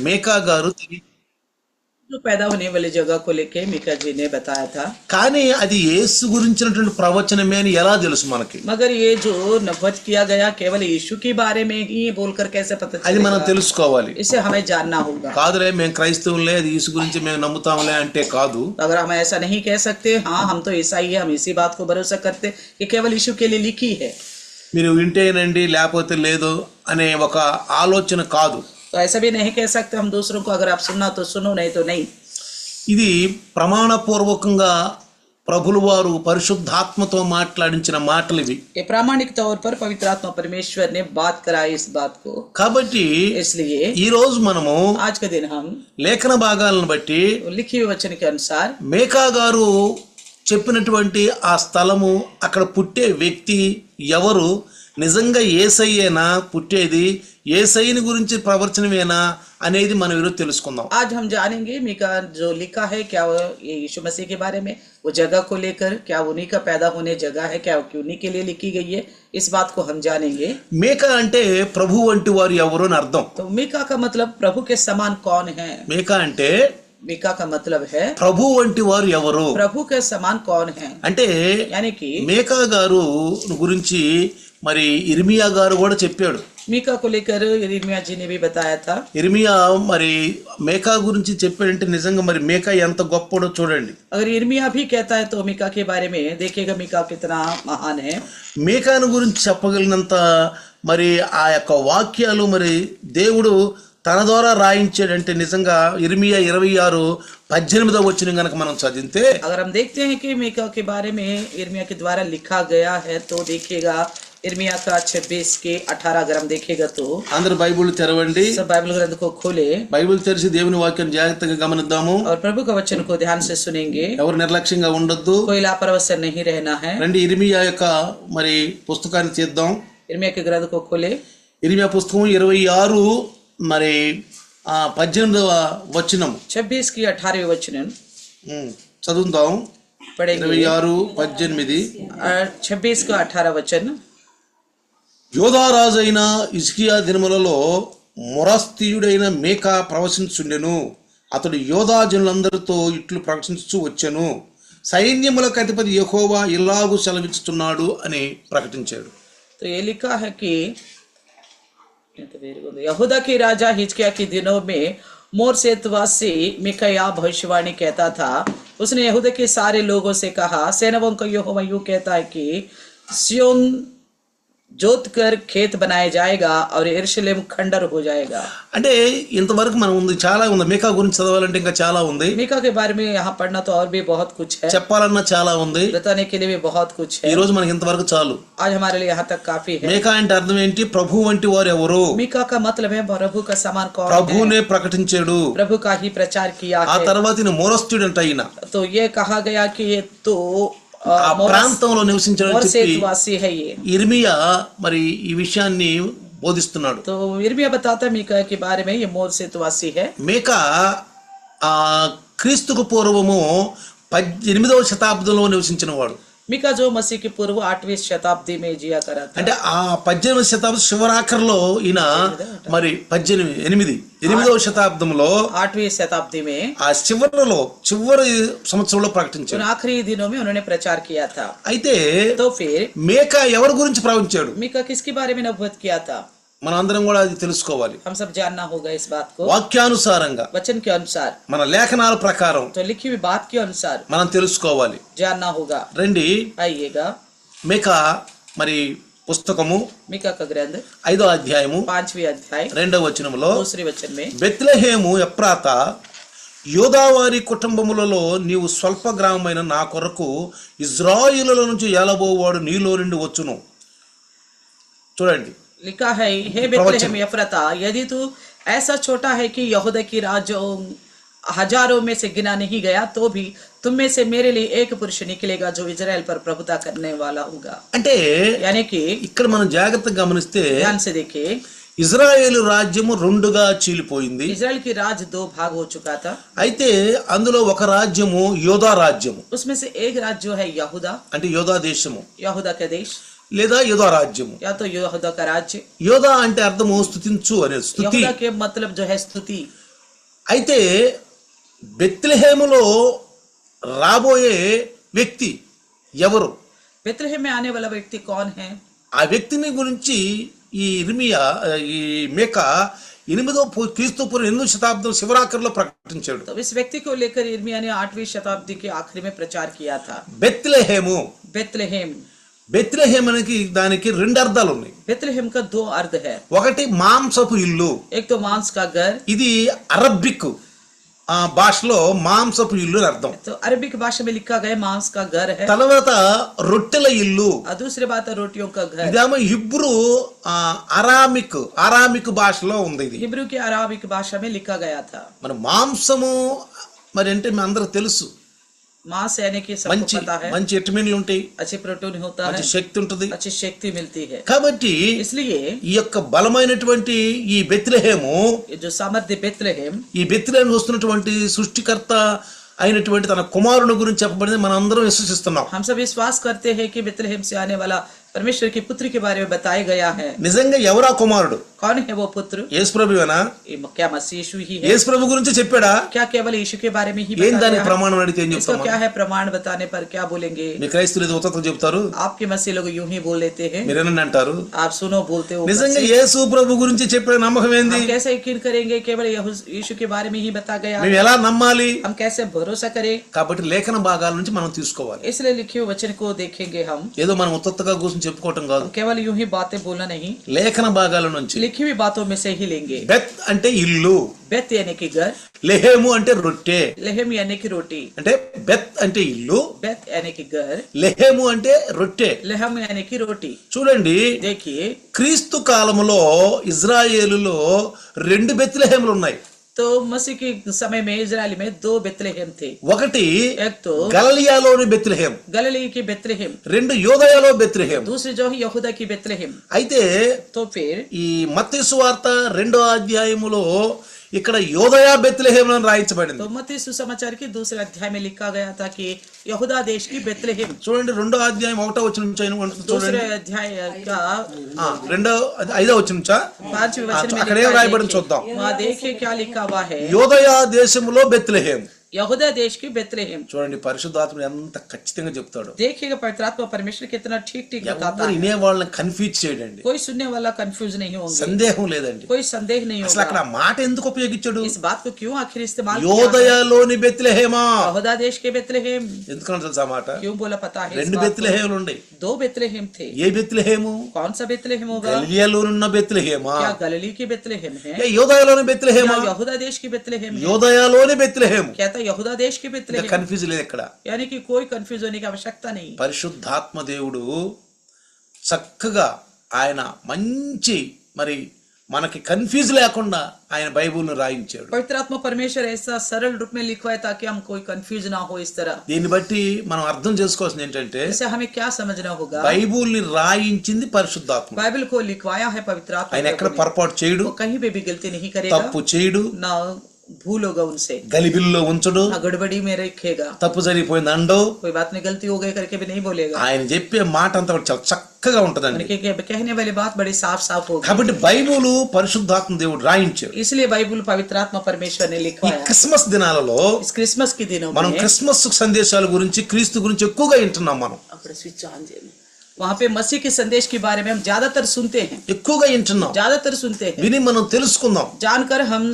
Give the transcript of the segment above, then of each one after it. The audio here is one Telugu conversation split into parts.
మేకా గారు जो पैदा होने वाली जगह को लेके मीका जी ने बताया था, కానీ అది యేసు గురించినటువంటి ప్రవచనమే అని ఎలా తెలుసు మనకి? मगर ये जो नबूवत किया गया केवल यीशु के बारे में ही बोलकर कैसे पता అది మనం चलेगा? తెలుసుకోవాలి. इसे हमें जानना होगा। కాదులే మేము క్రైస్తవులే, అది యేసు గురించి మేము నమ్ముతాంలే అంటే కాదు. अगर हम ऐसा नहीं कह सकते, हाँ हम तो ईसाई है, हम इसी बात को भरोसा करते कि केवल यीशु के लिए लिखी है, మీరు వింటేనండి లేకపోతే లేదు అనే ఒక ఆలోచన కాదు. तो ऐसा भी नहीं कह सकते हम दूसरों को, अगर आप सुनना तो सुनो, नहीं तो नहीं। ఇది ప్రమాణపూర్వకంగా ప్రభులు వారు పరిశుద్ధాత్మతో మాట్లాడించిన మాటలు ఇవి. ये प्रामाणिक तौर पर पवित्र आत्मा परमेश्वर ने बात कराई इस बात को, కాబట్టి इसलिए ఈ రోజు మనము आज के दिन हम లేఖన భాగాలను బట్టి लिखी हुई वचन के अनुसार మేకా గారు చెప్పినటువంటి ఆ స్థలము, అక్కడ పుట్టే వ్యక్తి ఎవరు, నిజంగా యేసయ్యేనా పుట్టేది, యేసయ్యని గురించి ప్రవచనమేనా అనేది మనం ఈరోజు తెలుసుకుందాం. आज हम जानेंगे मीका जो लिखा है क्या वो ये यीशु मसीह के बारे में, वो जगह को लेकर, क्या उन्हीं का पैदा होने जगह है, क्या उन्हीं के लिए लिखी गई है, इस बात को हम जानेंगे। మేకా అంటే ప్రభు వంటి వారు ఎవరు అని అర్థం. तो मीका का मतलब प्रभु के समान कौन है? మేకా అంటే मीका का मतलब है ప్రభు వంటి వారు ఎవరు प्रभु के समान कौन है, అంటే यानी कि మేకా గారు గురించి మరి ఇర్మియా గారు కూడా చెప్పాడు. मीका को लेकर यिर्मयाह जी ने भी बताया था। ఇర్మియా మరి మేకా గురించి చెప్పాడంటే నిజంగా మరి మేకా ఎంత గొప్పడో చూడండి. अगर यिर्मयाह भी कहता है तो मीका के बारे में देखिएगा मीका कितना महान है। మేకాను గురించి చెప్పగలిగినంత మరి ఆ యొక్క వాక్యాలు మరి దేవుడు తన ద్వారా రాయించాడంటే నిజంగా ఇర్మియా 26:18 వచనం గనక మనం చదివితే, अगर हम देखते हैं कि मीका के बारे में यिर्मयाह के द्वारा लिखा गया है तो देखिएगा यिर्मयाह का 26:18 अगर हम देखेगा तो, అందరూ బైబిల్ తెరవండి. सब बाइबल ग्रंथ को खोले బైబిల్ తెరిచి దేవుని వాక్యాన్ని జాగ్రత్తగా గమనిద్దాము. और प्रभु का वचन को ध्यान से सुनेंगे, ఎవరు నిర్లక్ష్యంగా ఉండొద్దు. कोई लापरवाही से नहीं रहना है। రండి ఇర్మియా యొక్క మరి పుస్తకాన్ని తీద్దాం. यिर्मयाह के ग्रंथ को खोले, ఇర్మియా పుస్తకం 26 మరి 18వ వచనం 26:18 वचन చదువుదాం. पढ़ेंगे। 26:18 26:18 वचन, యోధారాజైన హిజ్కియా దినములలో మొరస్తీయుడైన మేకా ప్రవచించుండెను. అతడు యోధా జనులందరితో ఇట్లు ప్రవచించుచూ వచ్చెను, సైన్యములకు అధిపతి యెహోవా ఇలాగు సెలవిస్తున్నాడు అని ప్రకటించాడు. तो ये लिखा है कि यहूदा के राजा हिजकिय्याह के दिनों में मोर्शेतवासी मीकायाह भविष्यवाणी कहता था। उसने यहूदा के सारे लोगों से कहा, सेनाओं का यहोवा यूं कहता है कि सिय्योन जोत कर खेत बनाया जाएगा और यरूशलेम खंडर हो जाएगा। అంటే ఇంతవరకు మనం ఉంది చాలా ఉంది. మేకా గురించి చదవాలంటే ఇంకా చాలా ఉంది. मीका के बारे में यहाँ पढ़ना तो और भी बहुत कुछ है, చెప్పాలన్నా చాలా ఉంది. बताने के लिए भी बहुत कुछ ఈ है। రోజు మనకి ఇంతవరకు చాలు. आज हमारे लिए यहाँ तक काफी है। మేకా అంటే అర్థం ఏంటి? ప్రభు వంటి వారు ఎవరు? मीका का मतलब है प्रभु का समान कौन है, ప్రభునే ప్రకటించాడు. प्रभु का ही प्रचार किया ఆ है। తర్వాత ఈయన మొరస్తీయుడంట. అయిన तो ये कहा गया कि ये तो ఆ ప్రాంతంలో నివసించాడని చెప్పి मोर्शेतवासी है ये। ఇర్మియా మరి ఈ విషయాన్ని బోధిస్తున్నాడు. तो यिर्मयाह बताता मीका के बारे में ये मोर्शेतवासी है। మేకా ఆ క్రీస్తుకు పూర్వము 18వ శతాబ్దంలో నివసించిన వాడు. मीका जो मसीह की पूर्व 8वीं शताब्दी में जिया करा था। అంటే ఆ 18వ శతాబ్దం చివరాఖరులో ఈయన మరి 8వ శతాబ్దంలో 8वीं शताब्दी में ఆ చివరి సంవత్సరంలో ప్రకటించాడు. उन आखिरी दिनों में उन्होंने प्रचार किया था। అయితే तो फिर మేకా ఎవరి గురించి ప్రవచించాడు? मीका किसके बारे में नबूवत किया था? మనం అందరం కూడా అది తెలుసుకోవాలి. हम सब जानना होगा इस बात को, వాక్యానుసారంగా वचन के अनुसार, మన లేఖనాల ప్రకారం तो लिखी हुई बात के अनुसार మనం తెలుసుకోవాలి. जानना होगा। రండి आइएगा మేకా మరి పుస్తకము मीका का ग्रंथ 5వ అధ్యాయము 5वीं अध्याय 2వ వచనములో, 2 वचन में, బెత్లెహేము ఎఫ్రాతా యోదావారి కుటుంబములలో నీవు స్వల్ప గ్రామమైన నా కొరకు ఇజ్రాయిలుల నుంచి ఏలబోవాడు నీలో నుండి వచ్చును. చూడండి, लिखा है, हे बेथलेहम एफ्राता, यदि तू ऐसा छोटा है कि यहूदा की राज्यों हजारों में से गिना नहीं गया, तो भी तुम में से मेरे लिए एक पुरुष निकलेगा जो इजराइल पर प्रभुता करने वाला होगा। అంటే यानी कि ఇక్కడ మనం జాగ్రత్తగా గమనిస్తే ध्यान से देखिए, ఇజ్రాయేలు రాజ్యము రెండుగా చీలిపోయింది. इजराइल की राज 2 भाग हो चुका था। అయితే అందులో ఒక రాజ్యము యోధా రాజ్యము, उसमें से एक राज्य जो है यहूदा, అంటే యోధా దేశము यहूदा का देश, లేదా యోధా రాజ్యము. या तो यहूदा का राज्य। యోధా అంటే అర్థము స్తుతించు అనే స్తుతి. यहूदा के मतलब जो है स्तुति, అయితే బెత్లెహేములో రాబోయే వ్యక్తి ఎవరు? बेथलेहम में आने वाला व्यक्ति कौन है? ఆ వ్యక్తిని గురించి ఈ ఇర్మియా ఈ మేకా 8వ క్రీస్తుపూర్వం 8వ శతాబ్దం శివరాకర్లో ప్రకటించాడు. तो इस व्यक्ति को लेकर यिर्मयाह ने 8वीं शताब्दी के आखिरी में प्रचार किया था. బెత్లెహేము, बेथलेहम. బెత్లెహేమ్ అనేది దానికి రెండు అర్థాలు ఉన్నాయి. बेथलेहम का दो अर्थ है. ఒకటి మాంసపు ఇల్లు, एक तो मांस का घर. ఇది అరబిక్ భాషలో మాంసపు ఇల్లు అని అర్థం. तो अरबिक भाषा में लिखा गया मांस का घर है. తర్వాత రొట్టెల ఇల్లు, और दूसरी बात है रोटियों का घर. ఇదేమో హిబ్రూ అరామిక్ భాషలో ఉంది. ఇది हिब्रू की अराबिक भाषा में लिखा गया था. మన మాంసము మరి అంటే మీ అందరూ తెలుసు, मांस यानी कि सबको మంచి पता है మంచి విటమిన్లు ఉంటాయి, अच्छी प्रोटीन होता है, మంచి శక్తి ఉంటుంది. अच्छी शक्ति मिलती है. కాబట్టి इसलिए ఈ యొక్క బలమైనటువంటి ఈ బెత్లెహేము, ये जो सामर्थ्य बेथलेहम, ఈ బెత్లెహేము వస్తున్నటువంటి సృష్టికర్త అయినటువంటి తన కుమారుని గురించి చెప్పబడింది మనం అందరం విశ్వసిస్తున్నాం. हम सब विश्वास करते हैं कि बेथलेहम से आने वाला परमेश्वर की पुत्र के बारे में बताया गया है. నిజంగా ఎవరా కుమారుడు? कौन है वो पुत्र? యేసు ప్రభువేనా? क्या मसीह यीशु ही है? యేసు ప్రభు గురించి చెప్పాడా? क्या केवल यीशु के बारे में ही ఏం बताया దాని है? ప్రమాణం అడిగితే ఏం इसको చెప్తాం? क्या है प्रमाण बताने पर क्या बोलेंगे? మీ క్రైస్తవులు ఏదో ఉత్తరం చెప్తారు, आपके मसीह लोग यूं ही बोल लेते हैं. మీరేనని అంటారు. आप सुनो बोलते हो. నిజంగా యేసు ప్రభు గురించి చెప్పే నమ్మకం ఏంది? हम कैसे यकीन करेंगे? केवल यीशु के बारे में ही बता गया. మేము ఎలా నమ్మాలి? हम कैसे भरोसा करें? కాబట్టి లేఖన భాగాల నుంచి మనం తీసుకోవాలి. इसलिए लिखे हुए वचन को देखेंगे हम. ఏదో మనం ఉత్తగా కూర్చొని చెప్పుకోవటం కాదు, हम केवल यूं ही बातें बोलना नहीं, లేఖన భాగాల నుంచి. लिखी हुई बातों में से ही लेंगे. బెత్ అంటే ఇల్లు, बेत यानी कि घर, లెహేము అంటే రొట్టె. लेहम यानी कि रोटी. అంటే బెత్ అంటే ఇల్లు, बेत यानी कि घर, లెహేము అంటే రొట్టె. लेहम यानी कि रोटी. చూడండి, देखिए, క్రీస్తు కాలములో ఇజ్రాయేలులో 2 బెత్లెహేములు ఉన్నాయి. तो मसीह के समय में इजराइल में 2 बेथलेहम थे. ఒకటి एक तो గలిలయలోని బెత్లెహేం, गलीली की बेथलेहम, 2 యూదయలో బెత్లెహేం. दूसरी जो है यहूदा की बेथलेहम. అయితే तो फिर ఈ మత్తయి సువార్త 2వ అధ్యాయములో ఇక్కడ యూదయ బెత్లెహేం అని రాయించబడింది. तो मत्ती सुसमाचार के दूसरे अध्याय में लिखा गया था कि यहूदा देश की बेथलेहम. చూడండి 2వ అధ్యాయం 1వ వచనం నుంచి చూడండి. दूसरे अध्याय का 5వ వచనం నుంచి 5वें वचन में అక్కడ ఏం రాయబడింది చూద్దాం. वहाँ देखिए क्या लिखा हुआ है. యూదయ దేశములో బెత్లెహేం. यहूदा देश की बेथलेहम. చూడండి పరిశుద్ధాత్మ ఎంత ఖచ్చితంగా చెప్తాడు. देखिएगा पवित्र आत्मा परमेश्वर कितना ठीक ठीक बताता ఎవరు है. వినే వాళ్ళని కన్ఫ్యూజ్ చేయడండి, कोई सुनने वाला कंफ्यूज नहीं होंगे, సందేహం లేదండి. कोई संदेह नहीं అసలు అక్కడ होगा. ఆ మాట ఎందుకు ఉపయోగించాడు? इस बात को क्यों आखिर इस्तेमाल किया है? యూదయలోని బెత్లెహేమా. यहूदा देश के बेथलेहम ఎందుకన్నా తెలుసా ఆ మాట? क्यों बोला पता है? इस 2 बात को? బెత్లెహేములు ఉన్నాయి. 2 बेथलेहम थे. ఏ బెత్లెహేము? कौन सा बेथलेहम होगा? గలిలయలోనున్న బెత్లెహేమా, क्या गलीली की बेथलेहम है? ఏ యూదయలోని బెత్లెహేమా? क्या यहूदा देश की बेथलेहम है? యూదయలోని బెత్లెహేము. क्या था यहूदा देश की बेथलेहम? కన్ఫ్యూజ్ లేదు ఇక్కడ. यानी कि कोई कंफ्यूज होने की आवश्यकता नहीं. పరిశుద్ధాత్మ దేవుడు చక్కగా ఆయన మంచి మరి మనకి కన్ఫ్యూజ్ లేకుండా ఆయన బైబిల్ను రాయించాడు. पवित्र आत्मा परमेश्वर ऐसा सरल रूप में लिखवाया ताकि हम कोई कंफ्यूज ना हो. इस तरह దీన్ని బట్టి మనం అర్థం చేసుకోవాల్సింది ఏంటంటే इसे हमें क्या समझना होगा? బైబిల్ని రాయించింది పరిశుద్ధాత్మ. बाइबल को लिखवाया है पवित्र आत्मा. ఆయన ఎక్కడ పొరపాటు చేయడు, वो कहीं पे भी गलती नहीं करेगा, తప్పు చేయడు, ना भूल होगा उनसे, గలిబిల్లో ఉంచడు, ना गड़बड़ी में रखेगा, తప్పు జరిగిపోయింది అండో. कोई बात में गलती हो गई करके भी नहीं बोलेगा. ఆయన చెప్పే మాట అంతా కూడా చాలా చక్కగా ఉంటదండి. उनके कहने वाली बात बड़ी साफ साफ होगी. కాబట్టి బైబిల్ పరిశుద్ధాత్మ దేవుడు రాయించాడు. इसलिए बाइबल पवित्र आत्मा परमेश्वर ने ఈ लिखवाया. క్రిస్మస్ దినాలలో इस क्रिसमस के दिनों మనం में క్రిస్మస్ సందేశాల గురించి క్రీస్తు గురించి ఎక్కువగా వింటున్నాం. మనం वहाँ पे मसीह के संदेश के बारे में हम ज्यादातर सुनते हैं, ఎక్కువగా వింటున్నాం. ज्यादातर सुनते हैं. విని మనం తెలుసుకుందాం, जानकर हम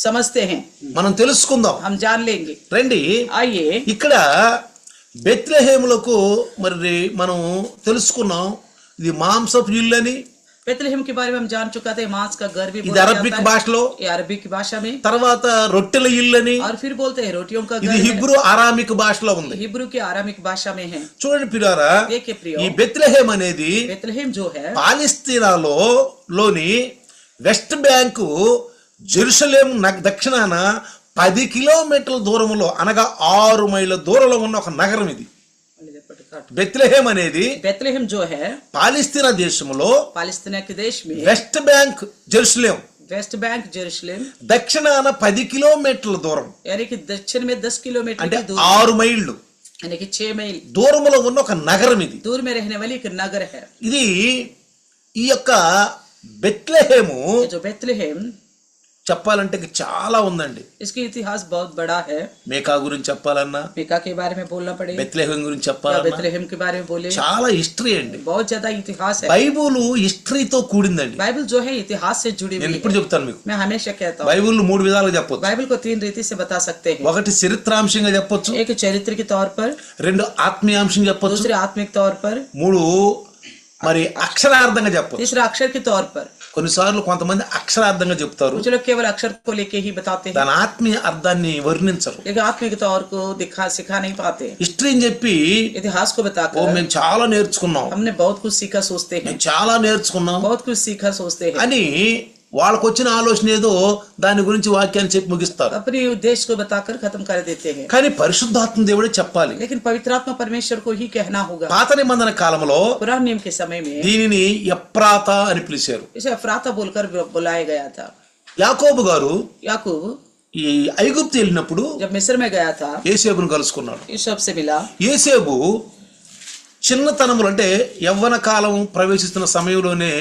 समझते हैं, మనం తెలుసుకుందాం. हम जान लेंगे. రండి, आइए, ఇక్కడ బెత్లెహేములకు మరి మనం తెలుసుకున్నాం ఇది మాంసపు ఇల్లు అని. बेथलेहम के बारे में हम जान चुका था, मांस का घर भी ఇది बोला అరబిక్ जाता है. భాషలో. ये अरबी की भाषा में. తర్వాత రొట్టెల ఇల్లు అని. और फिर बोलते हैं रोटियों का ఇది घर. హిబ్రూ అరామిక్ భాషలో ఉంది. हिब्रू की आरामिक भाषा में है. చూడండి ప్రియులారా, देखिए प्रियो, ఈ బెత్లెహేం అనేది बेथलेहम जो है లోని వెస్ట్ బ్యాంకు జెరూసలేం దక్షిణాన 10 కిలోమీటర్ల దూరంలో అనగా 6 మైళ్ళ దూరంలో ఉన్న ఒక నగరం ఇది. బెత్లెహేం అనేది बेथलेहम जो है పాలస్తీనా దేశంలో पालस्तीना के देश में, west bank Jerusalem West Bank Jerusalem దక్షిణాన 10 కిలోమీటర్ల దూరం यानी कि दक्षिण में 10 किलोमीटर అంటే की दूर, 6 మైళ్ళు यानी कि 6 मील దూరంలో ఉన్న ఒక నగరం ఇది. दूर में रहने वाली एक नगर है. ఇది ఈ యొక్క బెత్లెహేము ये जो बेथलेहम చెప్పాలంటే ఇంక చాలా ఉందండి. इसकी इतिहास बहुत बड़ा है। మేకా గురించి చెప్పాలన్నా, मीका के बारे में बोलना पड़ेगा, బెత్లెహేం గురించి या చెప్పాలన్నా बेथलेहम के बारे में बोले, చాలా హిస్టరీ అండి. बहुत ज्यादा इतिहास है। బైబుల్ హిస్టరీతో కూడిందండి. बाइबल जो है इतिहास से जुड़ी నేను हुई ఇప్పుడు है। చెప్తాను మీకు. मैं हमेशा कहता हूँ బైబుల్ 3 విధాలుగా చెప్పొచ్చు. बाइबल को 3 रीति से बता सकते हैं। ఒకటి చరిత్రాంశంగా చెప్పొచ్చు, एक चरित्र के तौर पर, 2 ఆత్మీయాంశం చెప్పొచ్చు, दूसरे आत्मिक तौर पर, 3 మరి అక్షరార్థంగా చెప్పొచ్చు. तीसरा अक्षर के तौर पर। కొన్నిసార్లు కొంతమంది అక్షరార్థంగా చెప్తారు, कुछ लोग केवल अक्षर को लेके ही बताते हैं, దాని ఆత్మీయ అర్థాన్ని వర్ణించరు. लेकिन आत्मिक तौर को सिखा नहीं पाते। హిస్టరీ అని చెప్పి इतिहास को ఓ बताकर మేము చాలా నేర్చుకున్నాం, हमने बहुत कुछ सीखा सोचते हैं, మేము చాలా నేర్చుకున్నాం बहुत कुछ सीखा सोचते हैं, అని వాళ్ళకు వచ్చిన ఆలోచన ఏదో దాని గురించి వాక్యాన్ని చెప్పి ముగిస్తారు. अपने उद्देश्य को बताकर खत्म कर देते हैं। కానీ పరిశుద్ధాత్మ దేవుడే చెప్పాలి. लेकिन पवित्रात्मा परमेश्वर को ही कहना होगा। పాత నిబంధన కాలంలో पुराने नियम के समय में దీనిని ఎప్రాత అని పిలిచారు. इसे अफराता बोलकर बुलाया गया था। యాకోబు గారు याकूब ఈ ఐగుప్తు వెళ్ళినప్పుడు जब मिस्र में गया था, యేసేబును కలుసుకున్నాడు. यूसुफ से मिला। యేసేబు చిన్నతనములు అంటే యవ్వన కాలం ప్రవేశిస్తున్న సమయంలోనే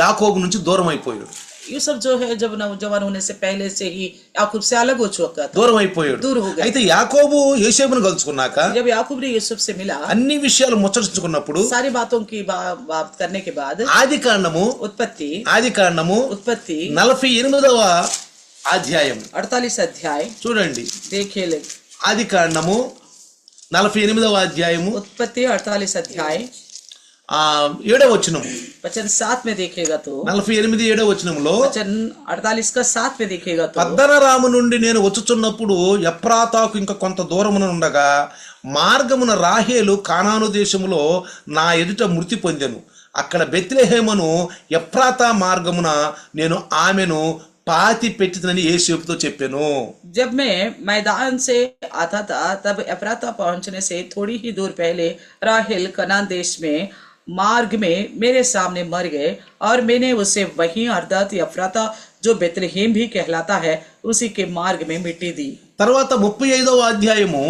యాకోబు నుంచి దూరం అయిపోయాడు. यूसुफ जो है जब नौजवान होने से पहले से ही याकूब से अलग हो चुका था, దూరం అయిపోయాడు. दूर हो गया। అయితే యాకోబు యేసేబును కలుసుకున్నాక जब याकूब ने यूसुफ से मिला, అన్ని విషయాలు ముచ్చరించుకున్నప్పుడు सारी बातों की बात करने के बाद ఆది కాండము उत्पत्ति 48వ అధ్యాయం 48 अध्याय చూడండి. देखिए। ఆది కాండము 48వ అధ్యాయము उत्पत्ति 48 अध्याय 7వ వచనం. वचन 7 में देखिएगा तो 48 7వ వచనంలో वचन 48 का 7 में देखिएगा तो పద్దనరాము నుండి నేను వచ్చుచున్నప్పుడు ఎప్రాతాకు ఇంకా కొంత దూరమున ఉండగా మార్గమున రాహేలు కానాను దేశములో నా ఎదుట మృతి పొందెను. అక్కడ బెత్లెహేమును ఎప్రాతా మార్గమున నేను ఆమెను పాతి పెట్టినని యేసేపుతో చెప్పాను. जब मैं मैदान से आता था तब एफ्राता पहुंचने से थोड़ी ही दूर पहले राहेल कनान देश में मार्ग में मेरे सामने मर गए और मैंने उसे वहीं अर्थात एफ्राता जो बेतलहेम भी कहलाता है उसी के मार्ग में मिट्टी दी। తర్వాత 35వ అధ్యాయము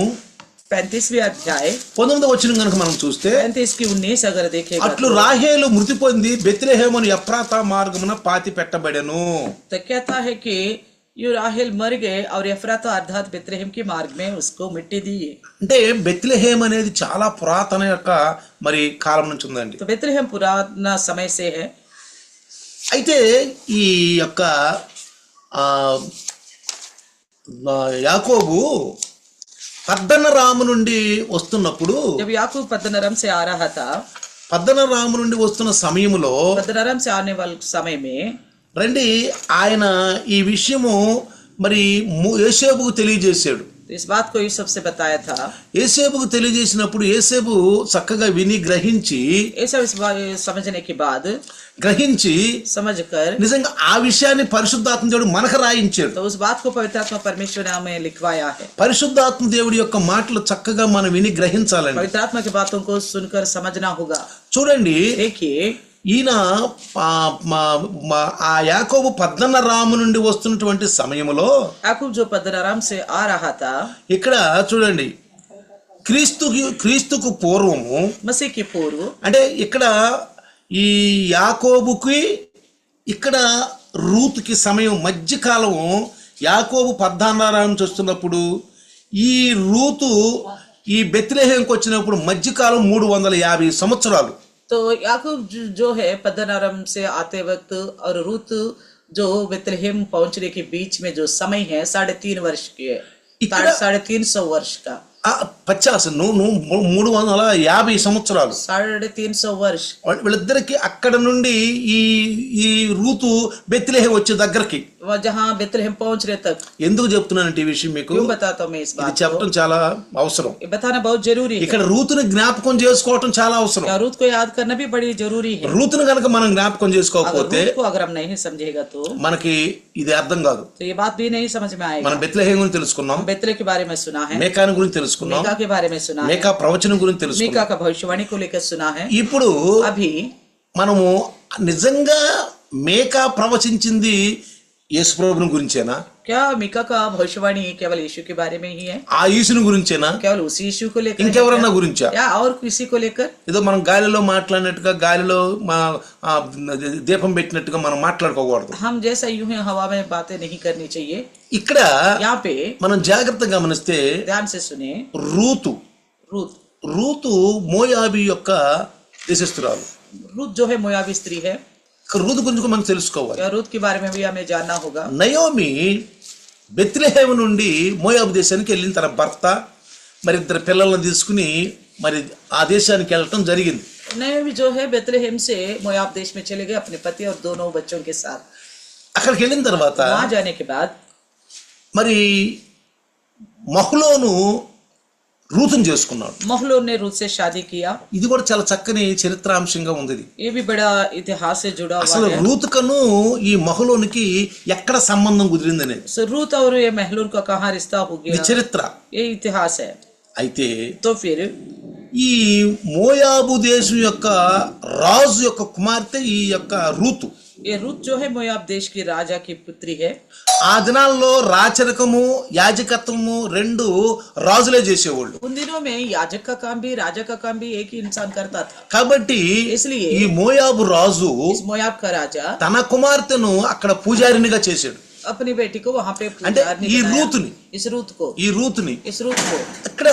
35वें अध्याय 19వ వచనం కనుక మనం చూస్తే 35 की 19 अगर देखेगा అట్లు రాహేలు మృతి పొంది బెత్లెహేమును ఎప్రాతా మార్గమున పాతి పెట్టబడెను. तो कहता है कि यू राहेल मर गए और एफ्राता अर्थात बेतलहेम के मार्ग में उसको मिट्टी दी। అంటే బెత్లెహేం అనేది చాలా పురాతన యొక్క మరి కాలం నుంచి ఉందండి. तो बेतलहेम पुराना समय से है। అయితే ఈ యొక్క యాకోబు పద్దనరాము నుండి వస్తున్నప్పుడు जब याकूब पद्दनराम से आ रहा था, పద్దనరాము నుండి వస్తున్న సమయంలో पद्दनराम से आने वाले समय में రండి ఆయన ఈ విషయము మరి యేసేపుకు తెలియజేశాడు. तो इस बात को यूसुफ से बताया था। యేసేపుకు తెలియజేసినప్పుడు యేసేపు చక్కగా విని గ్రహించి ये सब इस समझने के बाद గ్రహించి समझकर నిజంగా ఆ విషయాన్ని పరిశుద్ధాత్మ దేవుడు మనకు రాయించాడు. तो उस बात को पवित्रात्मा परमेश्वर ने हमें लिखवाया है। పరిశుద్ధాత్మ దేవుడి యొక్క మాటలు చక్కగా మనం విని గ్రహించాలండి. पवित्रात्मा की बातों को सुनकर समझना होगा। చూడండి, देखिए ఈయన ఆ యాకోబు పద్దనరాము నుండి వస్తున్నటువంటి సమయంలో याकूब जो पद्दनराम से आ रहा था, ఇక్కడ చూడండి క్రీస్తుకు పూర్వము मसीह की पूर्व, అంటే ఇక్కడ ఈ యాకోబుకి ఇక్కడ రూతుకి సమయం మధ్యకాలము యాకోబు పద్దనరాము నుంచి వస్తున్నప్పుడు ఈ రూతు ఈ బెత్లెహేంకి వచ్చినప్పుడు మధ్యకాలం 350 సంవత్సరాలు. तो याकूब जो है पद्दनराम से आते वक्त और रूत जो बेतलहेम पहुंचने के बीच में जो समय है 3.5 वर्ष की है, 350 वर्ष का। 350 సంవత్సరాలు 350 वर्ष। వీళ్ళిద్దరికి అక్కడ నుండి ఈ ఈ రూతు బెత్లెహేం వచ్చే దగ్గరికి जहाँ बेतलहेम पहुंचने तक। ఎందుకు చెప్తున్నానంటే ఈ విషయం మీకు क्यों बताता हूँ मैं इस ఇది बात को? చెప్పడం చాలా అవసరం. ये बताना बहुत जरूरी है। ఇక్కడ రూతుని జ్ఞాపకం చేసుకోవటం చాలా అవసరం. रूत को याद करना भी बड़ी जरूरी है। రూతుని కనుక మనం జ్ఞాపకం अगर చేసుకోకపోతే रूत को अगर हम नहीं समझेगा तो మనకి ఇది అర్థం కాదు. ये बात भी नहीं समझ में आएगा। మనం బెత్లెహేం గురించి తెలుసుకున్నాం, बेतले के बारे में सुना है, మేకాను గురించి తెలుసుకున్నాం, मीका के बारे में सुना है, మేకా ప్రవచనం గురించి తెలుసుకున్నాం. मीका का भविष्यवाणी को लेकर सुना है। ఇప్పుడు अभी మనము నిజంగా మేకా ప్రవచించింది యేసుప్రభుని గురించేనా, क्या मीका का भविष्यवाणी केवल यीशु के बारे में ही है? ఆ యేసుని గురించేనా, केवल उसी यीशु को लेकर है ఇంకెవరన్నా గురించా? या और किसी को लेकर? ఏదో మనం గాలిలో మాట్లాడినట్టుగా గాలిలో దీపం పెట్టినట్టుగా మనం మాట్లాడుకోకూడదు. हम जैसा यूं ही हवा में बातें नहीं करनी चाहिए. ఇక్కడ यहाँ पे మనం జాగ్రత్తగా గమనిస్తే ध्यान से सुने. రూతు रूत రూతు మోయాబీ యొక్క దేశస్థురాలు. रूत जो है मोयाबी स्त्री है. రూతు గురించి కూడా మనం తెలుసుకోవాలి. रूत के बारे में भी हमें जानना होगा. నయోమి బెత్లెహేము నుండి మోయాబు దేశానికి వెళ్ళిన తన భర్త మరి ఇద్దరు పిల్లలను తీసుకుని మరి ఆ దేశానికి వెళ్ళటం జరిగింది. नयोमी जो है बेतलेहम से मोयाब देश में चले गए अपने पति और दोनों बच्चों के साथ. అక్కడికి వెళ్ళిన తర్వాత वहां जाने के बाद మరి మహ్లోను రూతుని చేసుకున్నాడు. महलोन ने रूत से शादी किया. ఇది కూడా చాలా చక్కని చరిత్రాంశంగా ఉంది. ఇది ये भी बड़ा इतिहास से जुड़ा हुआ అసలు है. రూతుకను ఈ మహ్లోనికి ఎక్కడ సంబంధం కుదిరింది అనేది सो रूत और ये महलून का कहाँ रिश्ता हो ఇది गया, చరిత్ర. ये इतिहास है. అయితే तो फिर ఈ మోయాబు దేశం యొక్క రాజు యొక్క కుమార్తె ఈ యొక్క రూతు. ये रूत जो है मोयाब देश की राजा की पुत्री है. ఆ దినాల్లో రాచరికము యాజకత్వము రెండు రాజులే చేసేవాళ్ళు. उन दिनों में याजक का काम भी राजा का काम भी एक ही इंसान करता था. కాబట్టి इसलिए ఈ మోయాబు రాజు इस मोयाब का राजा తన కుమార్తెను అక్కడ పూజారినిగా చేశాడు. अपनी बेटी को वहां पे అంటే पुजारनी ఈ बनाया. రూతుని इस रूत को ఈ రూతుని इस रूत को అక్కడ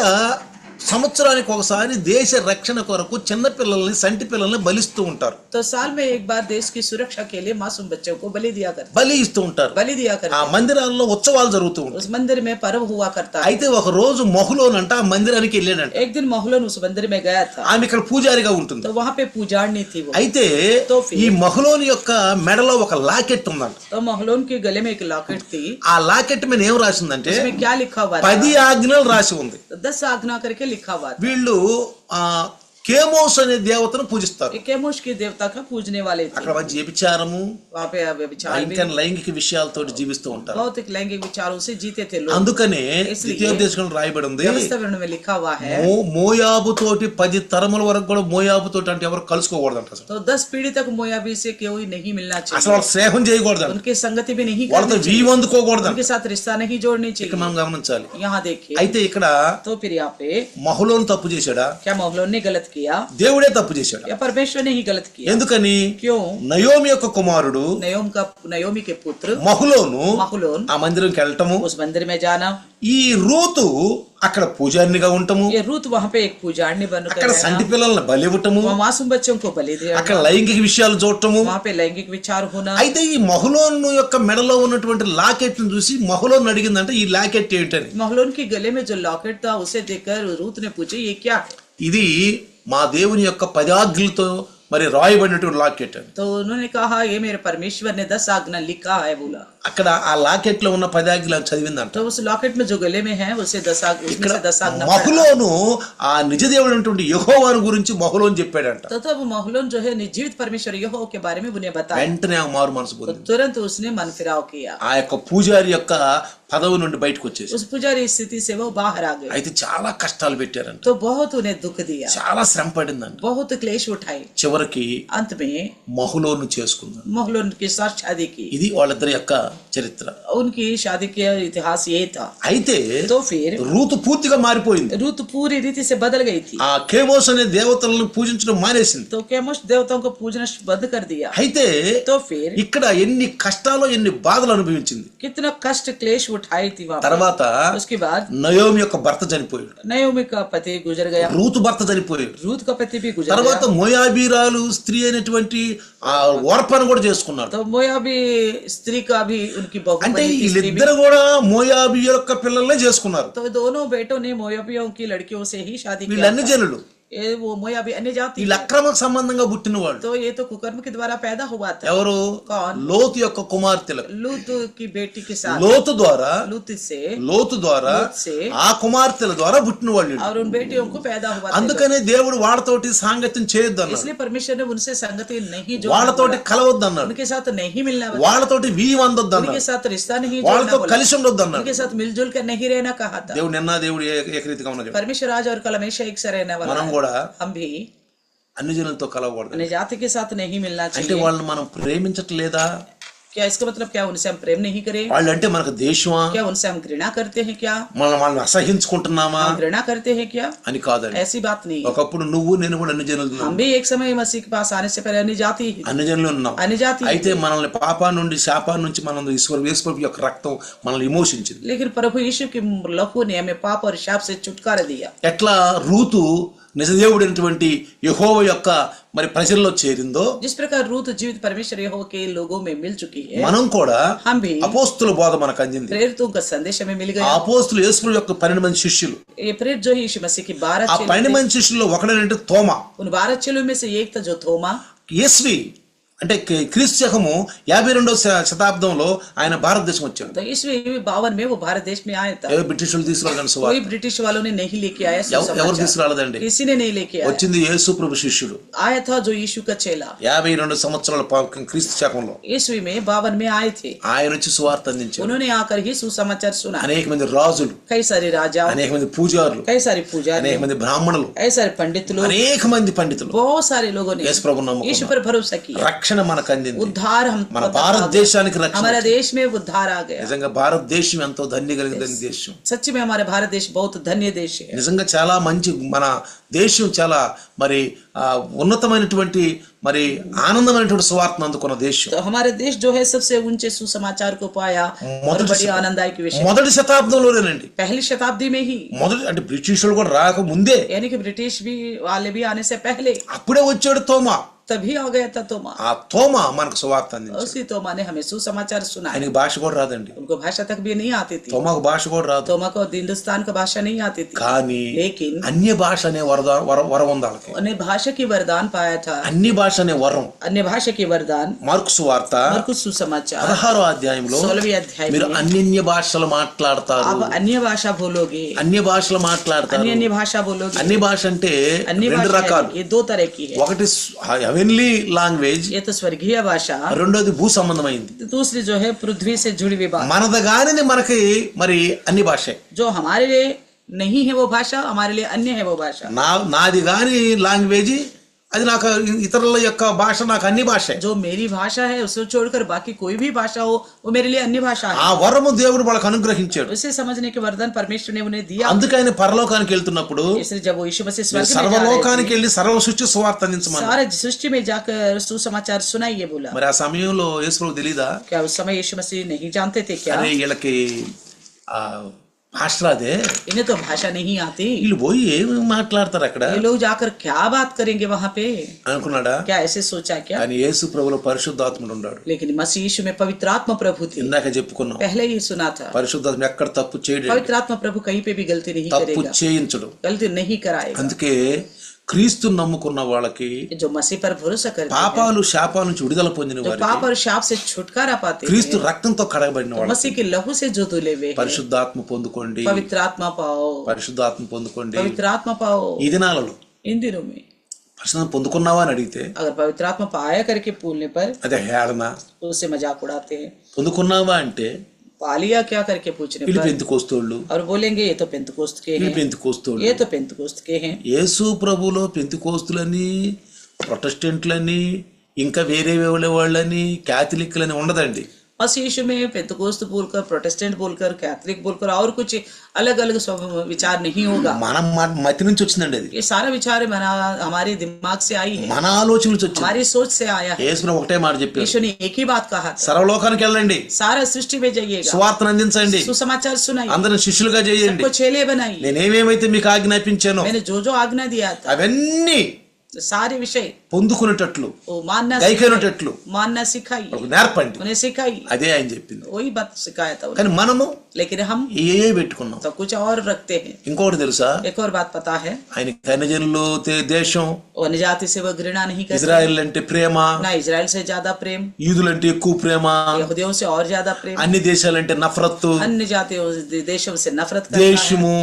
సంవత్సరానికి ఒకసారి దేశ రక్షణ కొరకు చిన్న పిల్లల్ని సంటి పిల్లల్ని బలిస్తూ ఉంటారు. तो साल में एक बार देश की सुरक्षा के लिए मासूम बच्चों को बलि दिया करते బలి ఇస్తూ ఉంటారు. बलि दिया ఆ करते మందిరాల్లో ఉత్సవాలు జరుగుతూ ఉంటాయి. उस मंदिर में पर्व हुआ करता है. అయితే ఒక రోజు మహులోనంట ఆ మందిరానికి వెళ్ళాడంట. एक दिन महलोन उस मंदिर में गया था. ఆమె ఇక్కడ పూజారిగా ఉంటుంది. तो वहां पे पुजारनी थी वो. అయితే तो फिर ఈ మహులోని యొక్క మెడలో ఒక లాకెట్ ఉందంట. तो महलोन के गले में एक लॉकेट थी. ఆ లాకెట్ మీద ఏం రాసిందంటే उसमें क्या लिखा हुआ था? 10 ఆజ్ఞలు రాసి ఉంది. तो 10 आज्ञा करके लिखा हुआ था. వీళ్ళు ఆ కేమోస్ అనే దేవతను పూజిస్తారు. ये केमोश की देवता का पूजने वाले थे. అక్కడ మంచి వ్యభిచారము वहाँ पे व्यभिचार भी, ఇంకా లైంగిక విషయాలతో జీవిస్తూ ఉంటారు. भौतिक लैंगिक विचारों से जीते थे लोग. అందుకనే इसलिए ద్వితీయోపదేశంలో రాయబడి ఉంది व्यवस्था में लिखा हुआ है మోయాబు తోటి 10 తరముల వరకు కూడా మోయాబు తోటి అంటే ఎవరు కలుసుకోకూడదంట. అసలు तो 10 पीढ़ी तक मोयाबी से कोई नहीं मिलना అసలు चाहिए. వాళ్ళు స్నేహం చేయకూడదంట. उनकी संगति भी नहीं వాళ్ళతో करनी चाहिए. వీవందుకోకూడదంట. उनके साथ रिश्ता नहीं जोड़नी ఇక్కడ चाहिए. మనం గమనించాలి. यहाँ देखिए. అయితే ఇక్కడ तो फिर यहाँ पे మహులోను తప్పు చేశాడా, क्या महलोन ने गलत किया దేవుడే తప్పు చేశాడా? या परमेश्वर ने ही गलत किया? ఎందుకని क्यों? నయోమి యొక్క కుమారుడు नयोमी के पुत्र మహులోను महलोन ఆ మందిరంకి వెళ్ళటము, उस मंदिर में जाना, ఈ రూతు అక్కడ పూజారినిగా ఉండటము, ये रूत वहाँ पे एक पुजारनी बनकर అక్కడ रहना, సంటి పిల్లల్ని బలి ఇవ్వటము, वहाँ मासूम बच्चों को बलि दिया, అక్కడ లైంగిక విషయాలు చూడటము. वहाँ पे लैंगिक विचार होना. అయితే ఈ మహులోను యొక్క మెడలో ఉన్నటువంటి లాకెట్ ను చూసి మహులోను అడిగిందంటే ఈ లాకెట్ ఏంటని. महलोन के गले में जो लॉकेट था उसे देखकर रूत ने पूछे ये क्या है? ఇది మా దేవుని యొక్క 10 ఆజ్ఞలతో మరి రాయబడినటువంటి లాకెట్ అని. तो उन्होंने कहा ये मेरे परमेश्वर ने 10 आज्ञा लिखा है बोला. అక్కడ ఆ లాకెట్ లో ఉన్న 10 ఆజ్ఞలు చదివిందంట. तो उस लॉकेट में जो गले में है उसे 10 आज्ञा, उसमें से 10 आज्ञा पढ़ा. మహులోను ఆ నిజ దేవుడైనటువంటి యెహోవాను గురించి మహులోను చెప్పాడంట. तो तब महलोन जो है जीवित परमेश्वर यहोवा के बारे में उन्हें बताया. వెంటనే ఆ మారు మనసు तो పొందింది. तुरंत उसने मन फिराव किया. ఆ యొక్క పూజారి యొక్క పదవి నుండి బయటకు వచ్చేసి उस पुजारी स्थिति से वो बाहर आ गए. అయితే చాలా కష్టాలు పెట్టారంట. तो बहुत उन्हें दुख दिया, చాలా శ్రమ పడిందంట. बहुत क्लेश उठाए. చివరికి अंत में మహులోను చేసుకున్నారు. महलोन के साथ शादी की. ఇది వాళ్ళిద్దరి యొక్క చరిత్ర. उनकी शादी का इतिहास ये था. అయితే तो फिर రూతు పూర్తిగా మారిపోయింది. रूत पूरी रीति से बदल गई थी. ఆ కేమోస్ అనే దేవతలను పూజించడం మానేసింది. तो केमोश देवताओं को पूजना बंद कर दिया. అయితే तो फिर ఇక్కడ ఎన్ని కష్టాలు ఎన్ని బాధలు అనుభవించింది. कितना कष्ट क्लेश उठाई थी वहाँ पे. తర్వాత उसके बाद నయోమి యొక్క భర్త చనిపోయాడు. नयोमी का पति गुजर गया. రూతు భర్త చనిపోయాడు. रूत का पति भी गुजर తర్వాత गया. మోయాబీరాలు స్త్రీ అయినటువంటి ఆ ఓర్పను కూడా చేసుకున్నాడు. तो मोयाबी स्त्री का भी उनकी बहू అంటే बनी थी, स्त्री भी. వీళ్ళిద్దరు కూడా మోయాబీ యొక్క పిల్లల్నే చేసుకున్నారు. तो दोनों बेटों ने मोयाबियों की लड़कियों से ही शादी వీళ్ళు किया అన్ని था. జనులు, ये वो मोयाबी अन्य जाति వీళ్ళు है. అక్రమ సంబంధంగా పుట్టిన వాళ్ళు. तो ये तो कुकर्म के द्वारा पैदा हुआ था. ఎవరు? कौन? లోతు యొక్క కుమార్తెలకు. लूत की बेटी के साथ. లోతు ద్వారా लूत से లోతు से ఆ కుమార్తెల ద్వారా పుట్టిన వాళ్ళు వీళ్ళు. और उन बेटियों को पैदा हुआ था. అందుకనే దేవుడు వాళ్ళతోటి సాంగత్యం చేయొద్దు అన్నాడు. इसलिए परमेश्वर ने उनसे संगति नहीं వాళ్ళతోటి जोड़ना, కలవద్దు అన్నాడు. उनके साथ नहीं मिलना, వాళ్ళతోటి వీవందొద్దు उनके అన్నాడు. साथ रिश्ता नहीं వాళ్ళతో जोड़ना, కలిసి ఉండొద్దు అన్నాడు. उनके साथ मिलजुल कर नहीं रहना कहा था. దేవుడు నిన్న దేవుడు ఏకరీతిగా ఉన్నాడు. परमेश्वर आज और कल हमेशा एक से रहने वाला మనం है. కూడా हम भी అన్ని జనులతో కలవకూడదు. अन्य जाति के साथ नहीं मिलना అంటే चाहिए. వాళ్ళని మనం ప్రేమించట్లేదా? क्या इसका मतलब क्या उनसे हम प्रेम नहीं करें? వాళ్ళంటే మనకు దేశమా, क्या उनसे हम घृणा करते हैं? क्या వాళ్ళని అసహించుకుంటున్నామా हम घृणा करते हैं? क्या అని కాదండి. ऐसी बात नहीं. ఒకప్పుడు నువ్వు నేను కూడా అన్ని జనులు हम भी एक समय मसीह के पास आने से पहले अन्य जाति అన్ని జనులు ఉన్నాం. अन्य जाति, అయితే మనల్ని పాపా నుండి శాపా నుంచి మనం యేసు యొక్క రక్తం మనల్ని విమోచించింది. लेकिन प्रभु यीशु के लहू ने हमें पाप और शाप से छुटकारा दिया. ఎట్లా రూతు నిజదేవుడైనటువంటి యెహోవా యొక్క మరి ప్రజల్లో చేరిందో, जिस प्रकार रूत जीवित परमेश्वर यहोवा के लोगों में मिल चुकी है, మనం కూడా हम भी అపోస్తుల బోధ మనకు అందింది. प्रेरितों का संदेश हमें मिल ఆ गया. అపోస్తులు యేసు యొక్క 12 మంది శిష్యులు. ये प्रेरित जो है यीशु मसीह की 12 ఆ चेले 12 थे. మంది శిష్యుల్లో ఒకడేంటే తోమా. उन 12 चेलों में से एक था जो थोमा. యేసువి అంటే క్రీస్తు శకము 52వ శతాబ్దంలో ఆయన భారతదేశం వచ్చాడు. तो ईस्वी 52 में वो भारत देश में आया था. ఏ బ్రిటిష్ వాళ్ళు తీసుకురాలని సువార్త कोई ब्रिटिश वालों ने नहीं लेके आया ఎవరు सुसमाचार. తీసుకురాలేదండి. किसी ने नहीं लेके आया. వచ్చింది యేసు ప్రభు శిష్యుడు. आया था जो यीशु का चेला. 52 సంవత్సరాల క్రీస్తు శకంలో ईस्वी में 52 में आए थे. ఆయన వచ్చి సువార్త అందించాడు. उन्होंने आकर ही सुसमाचार सुना. అనేక మంది రాజులు, कई सारे राजा, అనేక మంది పూజారులు, कई सारे पुजारी, అనేక మంది బ్రాహ్మణులు, कई सारे पंडित लोग, అనేక మంది పండితులు बहुत सारे लोगों ने యేసు ప్రభు यीशु నమ్ముకున్నారు. पर भरोसा किया. రక్షణ మనకు అందింది. उद्धार हम మన భారతదేశానికి రక్షణ. हमारा देश में उद्धार आ गया. నిజంగా భారతదేశం ఎంతో ధన్య కలిగిన దేశం. सच्ची में हमारा भारत देश बहुत धन्य देश है. నిజంగా చాలా మంచి మన దేశం చాలా మరి ఉన్నతమైనటువంటి మరి ఆనందమైనటువంటి సువార్తను అందుకున్న దేశం. तो हमारे देश जो है सबसे ऊंचे सुसमाचार को पाया और बड़ी आनंददायक विषय. మొదటి శతాబ్దంలోనేనండి. पहली शताब्दी में ही, మొదటి అంటే బ్రిటిష్ వాళ్ళు కూడా రాక ముందే यानी कि ब्रिटिश भी वाले भी आने से पहले అప్పుడే వచ్చాడు తోమా. तभी आ गया था तोमा. ఆ తోమా మనకు సువార్త అందించాడు. उसी तोमा ने हमें सुसमाचार सुनाया. ఆయనకి భాష కూడా రాదండి. उनको भाषा तक भी नहीं आती थी. తోమాకు భాష కూడా రాదు. तोमा को हिंदुस्तान का भाषा नहीं आती थी. కానీ लेकिन అన్య భాష అనే వరం ఉంది వాళ్ళకి. उन्हें भाषा की वरदान पाया था. అన్య భాష అనే వరం अन्य भाषा की वरदान. మార్కు సువార్త मरकुस सुसमाचार 16వ అధ్యాయంలో 16वें अध्याय మీరు में అన్య భాషలు మాట్లాడతారు. आप अन्य भाषा बोलोगे. అన్య భాషలు మాట్లాడతారు. अन्य भाषा बोलोगे. అన్య భాష అంటే अन्य రెండు भाषा రకాలు. ये दो तरह की है. ఒకటి హెవెన్లీ లాంగ్వేజ్, ये तो स्वर्गीय भाषा. రెండోది భూ సంబంధమైంది. दूसरी जो है पृथ्वी से जुड़ी हुई बात. మనది గాని మనకి మరి అన్ని భాషే. जो हमारे लिए नहीं है वो भाषा, हमारे लिए अन्य है वो भाषा. నాది గాని లాంగ్వేజ్ అది నాకు ఇతరుల యొక్క భాష నాకు అన్ని భాషే. जो मेरी भाषा है उसे छोड़कर बाकी कोई भी भाषा हो वो मेरे लिए अन्य भाषा है. ఆ వరము దేవుడు వాళ్ళకి అనుగ్రహించాడు. उसे समझने के वरदान परमेश्वर ने उन्हें दिया. అందుకే ఆయన పరలోకానికి వెళ్తున్నప్పుడు इसलिए जब वो यीशु मसीह स्वर्ग में जा रहे సర్వలోకానికి వెళ్ళి సర్వ సృష్టి సువార్త थे, అందించమని. सारे सृष्टि में जाकर सुसमाचार सुनाइए बोला. మరి ఆ సమయంలో యేసు ప్రభు తెలీదా? क्या उस समय यीशु मसीह नहीं जानते थे क्या? అరే వీళ్ళకి ఆ భాష రాదే, इन्हें तो भाषा नहीं आती, వీళ్ళు పోయి ఏమి మాట్లాడతారు అక్కడ ये लोग जाकर क्या बात करेंगे वहां पे? అనుకున్నాడా? क्या ऐसे सोचा क्या? కానీ యేసు ప్రభులో పరిశుద్ధాత్ముడు ఉన్నాడు. लेकिन मसीह यीशु में पवित्र आत्मा प्रभु थी. ఇందాక చెప్పుకున్నాం. पहले ही सुना था. పరిశుద్ధాత్మ ఎక్కడ తప్పు చేయడు, पवित्र आत्मा प्रभु कहीं पे भी गलती नहीं తప్పు करेगा, చేయించడు. गलती नहीं कराएगा. అందుకే క్రీస్తు నమ్ముకున్న వాళ్ళకి जो मसीह पर भरोसा करते हैं, పాపాలు శాపాల నుంచి విడుదల పొందిన जो వారికి पाप और शाप से छुटकारा पाते క్రీస్తు हैं, రక్తంతో కడగబడిన तो వాళ్ళు मसीह के लहू से जो धुले हुए हैं, పరిశుద్ధాత్మ పొందుకోండి, पवित्र आत्मा पाओ, పరిశుద్ధాత్మ పొందుకోండి. पवित्र आत्मा पाओ. ఈ దినాలలో इन दिनों में పరిశుద్ధాత్మ పొందుకున్నావా అని అడిగితే अगर पवित्र आत्मा पाया करके पूलने पर అదే హేళన. तो उससे मजाक उड़ाते हैं. పొందుకున్నావా అంటే पालिया क्या करके पूछने వీళ్ళు पर పెంతుకోస్తోళ్ళు, और बोलेंगे ये तो पेंतकोस्त के వీళ్ళు हैं, పెంతుకోస్తోళ్ళు. ये तो पेंतकोस्त के हैं. యేసు ప్రభులో పెంతుకోస్తులని, ప్రొటెస్టెంట్లని, ఇంకా వేరే వాళ్ళని, క్యాథలిక్లని ఉండదండి. मसीह यीशु में पेंतकोस्त बोलकर, प्रोटेस्टेंट बोलकर, कैथलिक बोलकर और कुछ अलग अलग विचार नहीं होगा. మన మతి నుంచి వచ్చిందండి అది. ये सारा विचार हमारे दिमाग से आई है, మన ఆలోచన నుంచి వచ్చింది. हमारी सोच से आया है. యేసు ప్రభు ఒకటే మాట చెప్పారు, यीशु ने एक ही बात कहा था, సర్వలోకానికి వెళ్ళండి, सारा सृष्टि में जाइएगा, సువార్తను అందించండి, सुसमाचार सुनाइए, అందరిని శిష్యులుగా చేయండి, सबको चेले बनाइए. నేనేమేమైతే మీకు ఆజ్ఞాపించానో मैंने जो जो आज्ञा दिया था అవన్నీ सारे विषय పొందుకునేటట్లు, वो मानना గైకొనేటట్లు मानना सिखाई, వాళ్ళకు నేర్పండి. उन्हें सिखाई. అదే ఆయన చెప్పింది. वही बात सिखाया था उन्हें. కానీ మనము लेकिन हम ఏ పెట్టుకున్నాం. तो कुछ और रखते हैं. ఇంకోటి తెలుసా, एक और बात पता है, ఆయన కన్యజనులు దేశం, अन्य जाति से वो घृणा नहीं करते, ఇజ్రాయెల్ అంటే ప్రేమ, ना इजराइल से ज्यादा प्रेम, యూదులంటే ఎక్కువ ప్రేమ, यहूदियों से और ज्यादा प्रेम, అన్ని దేశాలంటే నఫరత్తు, अन्य जातियों देशों से नफरत करता है. దేశము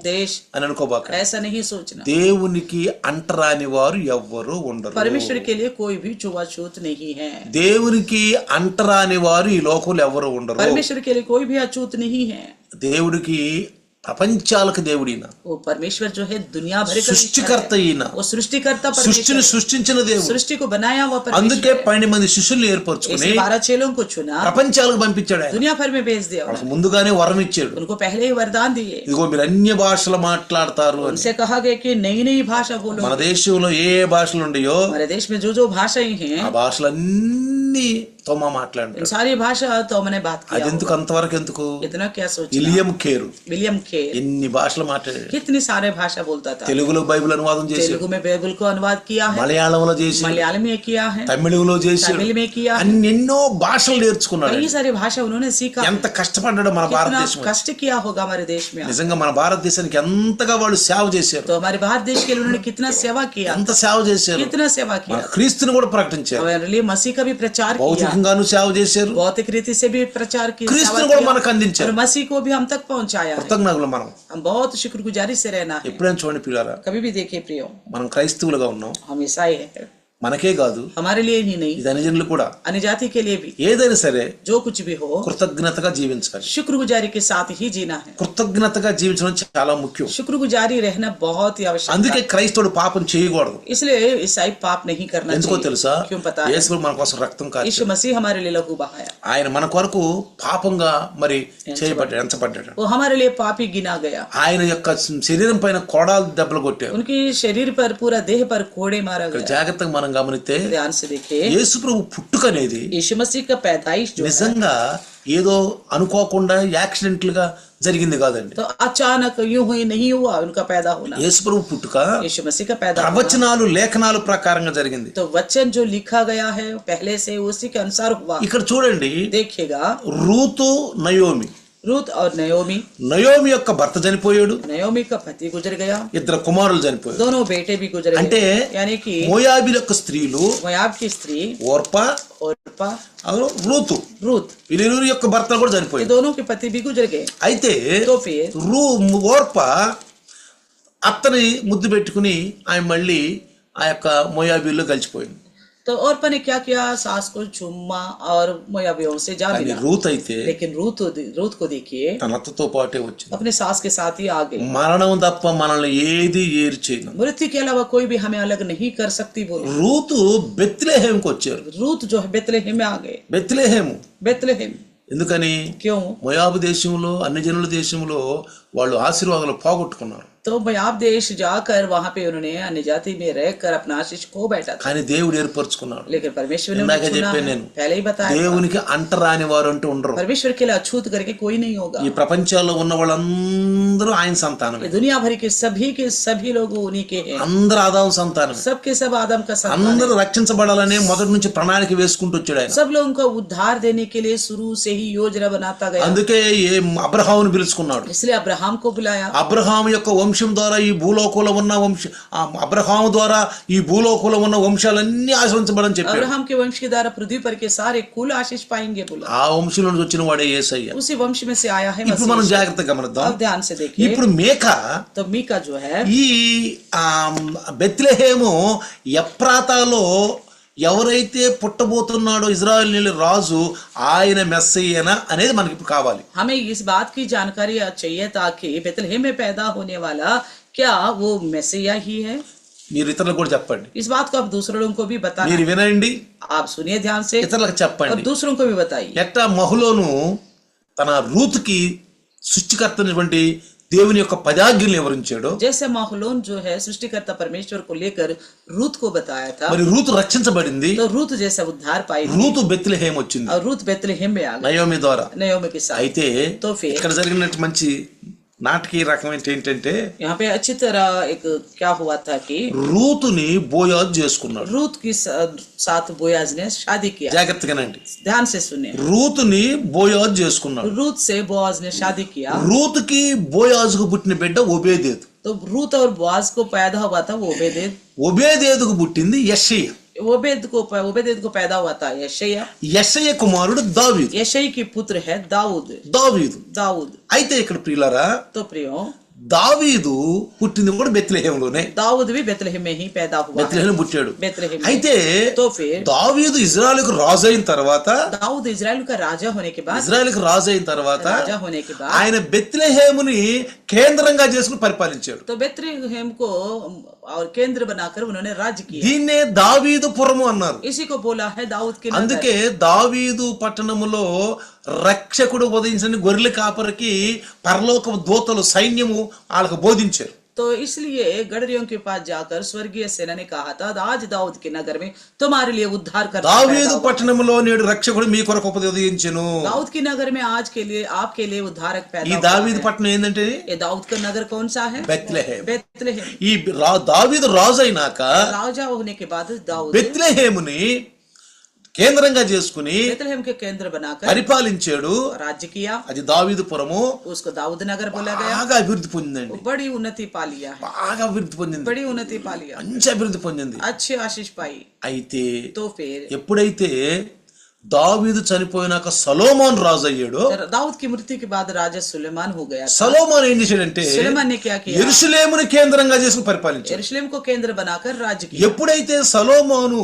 देश అని అనుకోబాక. ऐसा नहीं सोचना. దేవునికి అంటరాని వారు ఎవ్వరూ ఉండరు. परमेश्वर के लिए कोई भी छुआछूत नहीं है. దేవునికి అంటరాని వారు ఈ లోకంలో ఎవ్వరూ ఉండరు. परमेश्वर के लिए कोई भी अछूत नहीं है. దేవుడికి ప్రపంచాలకు దేవుడిన, वो परमेश्वर जो है दुनिया भर का సృష్టికర్త ఈయన, वो सृष्टिकर्ता సృష్టిని परमेश्वर, సృష్టించిన దేవుడు. सृष्टि को बनाया हुआ అందుకే परमेश्वर, 12 మంది శిష్యుల్ని ఏర్పరచుకుని इसलिए 12 चेलों को चुना, ప్రపంచాలకు పంపించాడు ఆయన. दुनिया भर में भेज दिया, వాళ్ళకి ముందుగానే వరం ఇచ్చాడు, उनको पहले ही वरदान दिए, ఇదిగో మీరు అన్య భాషలు మాట్లాడతారు అని. उनसे कहा गया कि नई नई भाषा बोलो। మన దేశంలో ఏ ఏ భాషలు ఉన్నాయో हमारे देश में जो भाषाएं हैं, ఆ భాషలన్నీ తోమా इन మాట్లాడారు. सारी भाषा तो मैंने बात किया అదెందుకు అంతవరకు ఎందుకు? होगा। इतना क्या सोचा? విలియం కేరు विलियम खेर ఎన్ని భాషలు మాట్లాడాడు. कितनी सारे भाषा बोलता था। తెలుగులో బైబిల్ అనువాదం చేశాడు, तेलुगु में बाइबल को अनुवाद किया है, మలయాళంలో చేశాడు, मलयालम में किया है, తమిళంలో చేశాడు, तमिल में किया है, అన్ని ఎన్నో భాషలు నేర్చుకున్నాడు. कई सारी भाषा उन्होंने सीखा। ఎంత కష్టపడ్డాడో మన कितना భారతదేశం. कष्ट किया होगा हमारे देश में। నిజంగా మన భారతదేశానికి ఎంతగా వాళ్ళు సేవ చేశారు, तो हमारे भारत देश के लिए उन्होंने कितना सेवा किया, ఎంత సేవ చేశారు. कितना सेवा మన किया। క్రీస్తుని కూడా ప్రకటించారు, हमारे लिए मसीह का भी प्रचार किया, భౌతికంగాను సేవ చేశారు, भौतिक रीति से भी प्रचार किया, క్రీస్తుని सेवा కూడా किया, మనకు అందించారు. और मसीह को भी हम तक पहुंचाया है। కృతజ్ఞతలు మనం. हम बहुत शुक्रगुजारी से रहना है। ఎప్పుడైనా చూడండి పిల్లారా, कभी भी देखे प्रियो, మనం క్రైస్తవులుగా ఉన్నాం, हम ईसाई है, మనకే కాదు हमारे लिए ही नहीं, ఇది అనుజనులు కూడా अन्य जाति के लिए भी ఏదైనా సరే जो कुछ भी हो కృతజ్ఞతగా జీవించాలి. शुक्रगुजारी के साथ ही जीना है। కృతజ్ఞతగా జీవించడం చాలా ముఖ్యం. शुक्रगुजारी रहना बहुत ही आवश्यक అందుకే है। క్రైస్తవుడు పాపం చేయకూడదు. इसलिए ईसाई पाप नहीं करना ఎందుకో తెలుసా? चाहिए। क्यों पता है? యేసు మన కోసం రక్తం यीशु కార్చాడు, मसीह हमारे लिए लहू बहाया, ఆయన మన కొరకు పాపంగా మరి చేయబడ్డాడు, ఎంచబడ్డాడు. वो हमारे लिए पापी गिना गया, ఆయన యొక్క శరీరం పైన కోడాలు దెబ్బలు కొట్టారు. उनकी शरीर पर पूरा देह पर कोड़े मारा ఇక్కడ गया। జాగ్రత్తగా మనం గమనిస్తే ध्यान से देखिए, యేసు ప్రభు పుట్టుక అనేది यीशु मसीह का पैदाइश जो है, నిజంగా ఏదో అనుకోకుండా యాక్సిడెంటల్ గా జరిగింది కాదండి. तो अचानक यूं ही नहीं हुआ उनका पैदा होना। యేసు ప్రభు పుట్టుక यीशु मसीह का पैदा होना, ప్రవచనాలు లేఖనాలు ప్రకారంగా జరిగింది. तो वचन जो लिखा गया है पहले से उसी के अनुसार हुआ। ఇక్కడ చూడండి, देखिएगा, రూతు నయోమి, रूत और नयोमी, నయోమి యొక్క భర్త చనిపోయాడు, नयोमी का पति गुजर गया, ఇద్దరు కుమారులు చనిపోయారు. दोनों बेटे भी गुजर అంటే गए। यानी कि మోయాబీల యొక్క స్త్రీలు मोयाब की स्त्री ఓర్పా, ओर्पा, రూతు, रूत, వీరిరువురి యొక్క భర్తలు కూడా ये చనిపోయారు. दोनों के पति भी गुजर गए। అయితే तो फिर ఓర్పా అత్తని ముద్దు పెట్టుకుని ఆయన మళ్ళీ ఆ యొక్క మోయాబీల్లో కలిసిపోయింది. तो ओर्पा ने क्या किया? सास को चुम्मा और मोयाबियों से जा కానీ मिला। రూత్ అయితే लेकिन रूत को देखिए, తన అత్తతో పాటే వచ్చింది. अपने सास के साथ ही आ गई। మరణం తప్ప మనల్ని ఏది ఏరు చేయను. मृत्यु के अलावा कोई भी हमें अलग नहीं कर सकती। बोलो, రూతు బెత్లెహేంకి వచ్చారు. रूत जो है बेतलेहम में आ गए। బెత్లెహేము बेतलेहम ఎందుకని? क्यों? మోయాబు దేశంలో అన్ని జనుల దేశంలో వాళ్ళు ఆశీర్వాదాలు పోగొట్టుకున్నారు. तो मोयाब देश जाकर वहां पे उन्होंने अन्य जाति में रहकर अपना आशीष खो बैठा था। కానీ దేవుడు ఏర్పరుచుకున్నాడు. लेकिन परमेश्वर ने ఇందాక उन्हें चुना చెప్పాను है। నేను, पहले ही बताया, దేవునికి అంటరాని వారు అంటూ ఉండరు. परमेश्वर के लिए अछूत करके कोई नहीं होगा। ఈ ప్రపంచంలో ఉన్న వాళ్ళందరూ ఆయన సంతానమే. ये दुनिया भर के सभी लोग उन्हीं के हैं। అందరూ ఆదాము సంతానమే. सबके सब आदम का संतान అందరూ రక్షించబడాలని మొదటి నుంచి ప్రణాళిక వేసుకుంటూ వచ్చాడు ఆయన. है। सब लोगों को उद्धार देने के लिए शुरू से ही योजना बनाता गया। అందుకే అబ్రహామును పిలుచుకున్నాడు. इसलिए अब्राहम को बुलाया। అబ్రహాము యొక్క వంశం ద్వారా ఈ భూలోకంలో ఉన్న అబ్రహాము ద్వారా ఈ భూలోకంలో ఉన్న వంశాలన్నీ ఆశ్రయించబడని చెప్పాడు. अब्राहम के वंश के द्वारा पृथ्वी पर के सारे कुल आशीष पाएंगे बोला। ఆ వంశంలో నుంచి వచ్చిన వాడే యేసయ్య. उसी वंश में से आया है ఇప్పుడు మనం मसीह। జాగ్రత్తగా గమనిద్దాం. अब ध्यान से देखिए, ఇప్పుడు మేకా तो मीका जो है ఈ బెత్లెహేము ఎఫ్రాతాలో ఎవరైతే పుట్టబోతున్నాడో ఇజ్రాయేలు రాజు ఆయన మెస్సయ్యనా అనేది మనకి ఇప్పుడు కావాలి. हमें इस बात की जानकारी चाहिए ताकि बेतलहम में पैदा होने वाला क्या वो मैसिया ही है। మీరు ఇతరులకు కూడా చెప్పండి. इस बात को आप दूसरों लोगों को भी बताना। మీరు వినండి, आप सुनिए ध्यान से ఇతరులకు और చెప్పండి. दूसरों को भी बताइए। ఎట్టా మహులోను తన రూతుకి సృష్టికర్తైనటువంటి దేవుని యొక్క పదాజ్ఞలు వివరించాడో, जैसे माहलोन जो है सृष्टिकर्ता परमेश्वर को लेकर रूत को बताया था, మరి రూతు రక్షించబడింది. तो रूत जैसा उद्धार पाई थी రూతు బెత్లెహేం వచ్చింది और रूत बेतलहम में आ गई నయోమి ద్వారా. नयोमी के साथ। అయితే तो फिर ఇక్కడ జరిగినట్టు మంచి నాటకీయ రకమైన ఏంటంటే यहाँ पे अच्छी तरह एक क्या हुआ था कि రూతుని బోయాజు చేసుకున్నాడు. रूत की साथ बोयाज ने शादी किया। జాగ్రత్తగానండి, ध्यान से सुनिए, రూతుని బోయాజు చేసుకున్నాడు. रूत से बोआज ने शादी किया। రూతుకి బోయాజుకు పుట్టిన బిడ్డ ఒబేదేదు. तो रूत और बोआज को पैदा हुआ था वो ओबेदेद। ఒబేదేదుకు పుట్టింది యెషయ. ओबेदेद को पैदा हुआ था यशैया। యెషయ కుమారుడు దావీదు. यशै की पुत्र है दाऊद। దావీదు दाऊद। అయితే ఇక్కడ ప్రియులారా, तो प्रियो దావీదు పుట్టింది కూడా బెత్లెహేములోనే. दाऊद भी बेतलहम में ही पैदा हुआ है, బెత్లెహేములో పుట్టాడు. बेतलहम में। అయితే तो फिर దావీదు ఇజ్రాయెలుకు రాజు అయిన తర్వాత, दाऊद इजराइल का राजा होने के बाद, ఇజ్రాయెలుకు రాజు అయిన తర్వాత राजा होने के बाद ఆయన బెత్లెహేముని కేంద్రంగా చేసుకుని పరిపాలించాడు. तो बेतलहम को और केंद्र बनाकर उन्होंने राज्य किया। దీన్నే దావీదు పురము అన్నారు. इसी को बोला है दाऊद के नगर। అందుకే దావీదు పట్టణములో రక్షకుడు ఉదయించిన గొర్రెల కాపరికి పరలోక దూతలు సైన్యము వాళ్ళకు బోధించారు. तो इसलिए गडरियों के पास जाकर स्वर्गीय सेना ने कहा था, आज दाऊद के नगर में तुम्हारे लिए उद्धार कर దావీదు పట్టణములో నేడు రక్షకుడు మీ కొరకు ఉదయించెను. दाऊद के नगर में आज के लिए आपके लिए उद्धारक ఈ पैदा हुआ దావీదు है। పట్టణం ఏంటంటే ये दाऊद का नगर कौन सा है? బెత్లెహేం. बेतलहम। ఈ దావీదు రాజు అయినాక राजा होने के बाद दाऊद బెత్లెహేముని కేంద్రంగా చేసుకుని बेतलहम के केंद्र बनाकर పరిపాలించాడు. राज्य किया। అది దావీదు పురము उसको दाऊद नगर बोला गया। బాగా అభివృద్ధి పొందిందండి. वो बड़ी उन्नति पा लिया है, బాగా అభివృద్ధి పొందింది, बड़ी उन्नति पा लिया, మంచి అభివృద్ధి పొందింది. अच्छी आशीष पाई। అయితే तो फिर ఎప్పుడైతే దావీదు చనిపోయినాక సొలొమోన్ రాజు అయ్యాడు. दाऊद की मृत्यु के बाद राजा सुलेमान हो गया। సొలొమోన్ ఏం చేశాడంటే सुलेमान ने क्या किया? యెరూషలేముని కేంద్రంగా చేసుకుని పరిపాలించాడు. यरूशलेम को केंद्र बनाकर राज्य किया। ఎప్పుడైతే సొలొమోను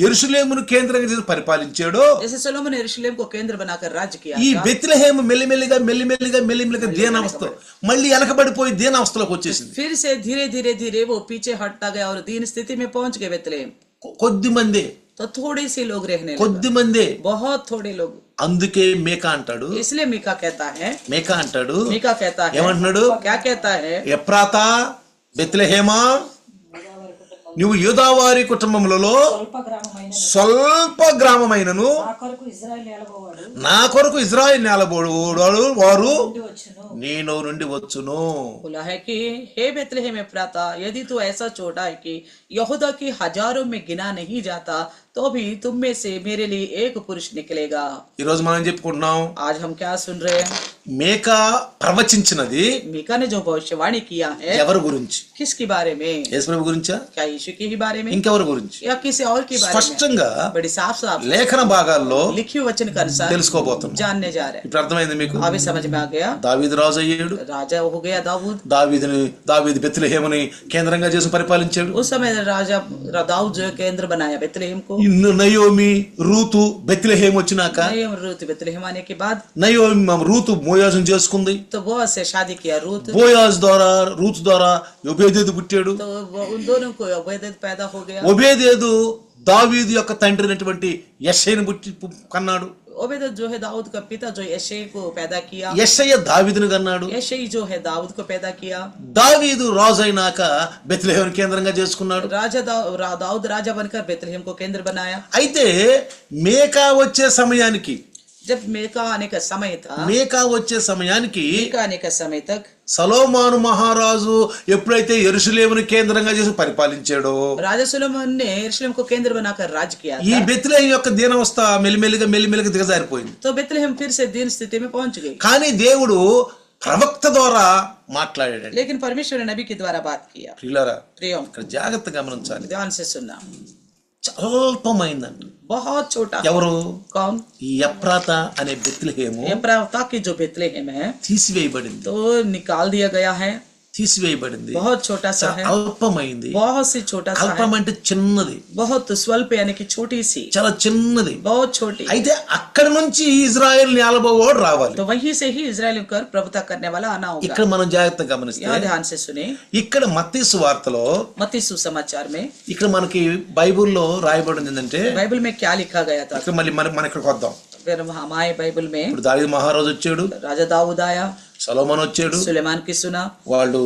యెరూషలేమును కేంద్రంగా చేసి పరిపాలించాడో, जैसे सोलोमन ने यरूशलेम को केंद्र बनाकर राज्य किया ఈ था, బెత్లెహేము మెల్లిమెల్లిగా దీనావస్థ మళ్ళీ వెనకబడిపోయి దీనావస్థలోకి వచ్చేసింది. फिर से धीरे धीरे धीरे वो पीछे हटता गया और दीन स्थिति में पहुंच गए बेतलेहम। కొద్ది మందే, तो थोड़े से लोग रहने लगे, కొద్ది మందే. बहुत थोड़े लोग। అందుకే మేకా అంటాడు, इसलिए मीका कहता है, మేకా అంటాడు मीका कहता है, ఏమంటున్నాడు? क्या कहता है? ఎఫ్రాతా బెత్లెహేమా, నువ్వు యూదావారి కుటుంబములలో స్వల్ప గ్రామమైనను నా కొరకు ఇజ్రాయెల్ నేలబోడు వారు నేను నుండి వచ్చును. बोला है कि हे बेतलेहम एफ्राता, यदि तू ऐसा छोटा है कि यहूदा की हजारों में गिना नहीं जाता, तो भी तुम में से मेरे लिए एक पुरुष निकलेगा। ఈ రోజు మనం చెప్పుకుంటున్నాం, आज हम क्या सुन रहे हैं? మేకా ప్రవచించినది मीका ने जो भविष्यवाणी किया है, ఎవరి గురించి? किसके बारे में? యేసుప్రభు గురించా? क्या यीशु के ही बारे में ఇంకెవరి గురించి? या किसी और के बारे में? స్పష్టంగా बड़ी साफ साफ లేఖన భాగాల్లో लिखी वचन के अनुसार తెలుసుకోబోతున్నాం. जानने जा रहे हैं। ఇప్పుడు అర్థమైంది మీకు? अभी समझ में आ गया। దావీదు రాజు అయ్యాడు. राजा हो गया दाऊद। దావీదు బెత్లెహేముని కేంద్రంగా చేసి పరిపాలించాడు. उस समय राजा दाऊद जो है केंद्र बनाया बेतलेहम को। ఇನ್ನು నయోమి రూతు బెత్లెహేం వచ్చినాక, रूत बेतलेहम आने के बाद నయోమి రూతు బోయాజును చేసుకుంది. तो वो से शादी किया रूत। బోయాజ్ ద్వారా రూతు ద్వారా ఒబేదేదు పుట్టాడు. तो उन दोनों को ओबेदेद पैदा हो गया। ఒబేదేదు దావీదు యొక్క తండ్రి అయినటువంటి యెషయిని కన్నాడు. ओबेदेद जो है दाऊद का पिता जो यशै को पैदा किया। యెషయ దావీదును కన్నాడు. यशै जो है दाऊद को पैदा किया। దావీదు రాజు అయినాక బెత్లెహేం కేంద్రంగా చేసుకున్నాడు. दाऊद राजा बनकर बेतलेहम को केंद्र बनाया। అయితే మేకా వచ్చే సమయానికి, जब मेका आने का समय था, మేకా వచ్చే సమయానికి मेका आने का समय तक సొలొమోను మహారాజు ఎప్పుడైతే యెరూషలేమును కేంద్రంగా చేసి పరిపాలించాడో, राजा सुलेमान ने यरूशलेम को केंद्र बनाकर राज किया ఈ था। బెత్లెహేం యొక్క దీనావస్థ మెల్లిమెల్లిగా దిగజారిపోయింది. तो बेतलेहम फिर से दीन स्थिति में पहुंच गई। కానీ దేవుడు ప్రవక్త ద్వారా మాట్లాడాడు. लेकिन परमेश्वर ने नबी के द्वारा बात किया। ప్రియులారా, प्रियो, ఇక్కడ జాగ్రత్తగా గమనించాలి. ध्यान से सुनना। అల్పమైందంట. बहुत छोटा। ఎవరు? कौन? ఈ ఎఫ్రాత అనే బెత్లెహేము एफ्राता की जो बेतलेहम है తీసివేయబడింది. तो निकाल दिया गया है। తీసివేయబడింది. बहुत छोटा सा है, అల్పమైంది. बहुत सी छोटा सा है, అల్పం అంటే చిన్నది, बहुत स्वल्प यानी कि छोटी सी, చాలా చిన్నది. बहुत छोटी। అయితే అక్కడ నుంచి ఇజ్రాయెల్ నేలబోవాడు రావాలి. तो वहीं से ही इजराइल कर प्रभुता करने वाला आना होगा। ఇక్కడ మనం జాగ్రత్తగా గమనిస్తే, यहाँ ध्यान से सुने, ఇక్కడ మత్తయి సువార్తలో मत्ती सुसमाचार में ఇక్కడ మనకి బైబిల్లో రాయబడింది ఏంటంటే, बाइबल में क्या लिखा गया था? ఇక్కడ మళ్ళీ మన ఇక్కడికి వద్దాం. फिर हमारे बाइबल में ఇప్పుడు దావీదు మహారాజు వచ్చాడు, राजा दाऊद आया, సొలొమోను వచ్చాడు. सुलेमान की सुना, వాళ్ళు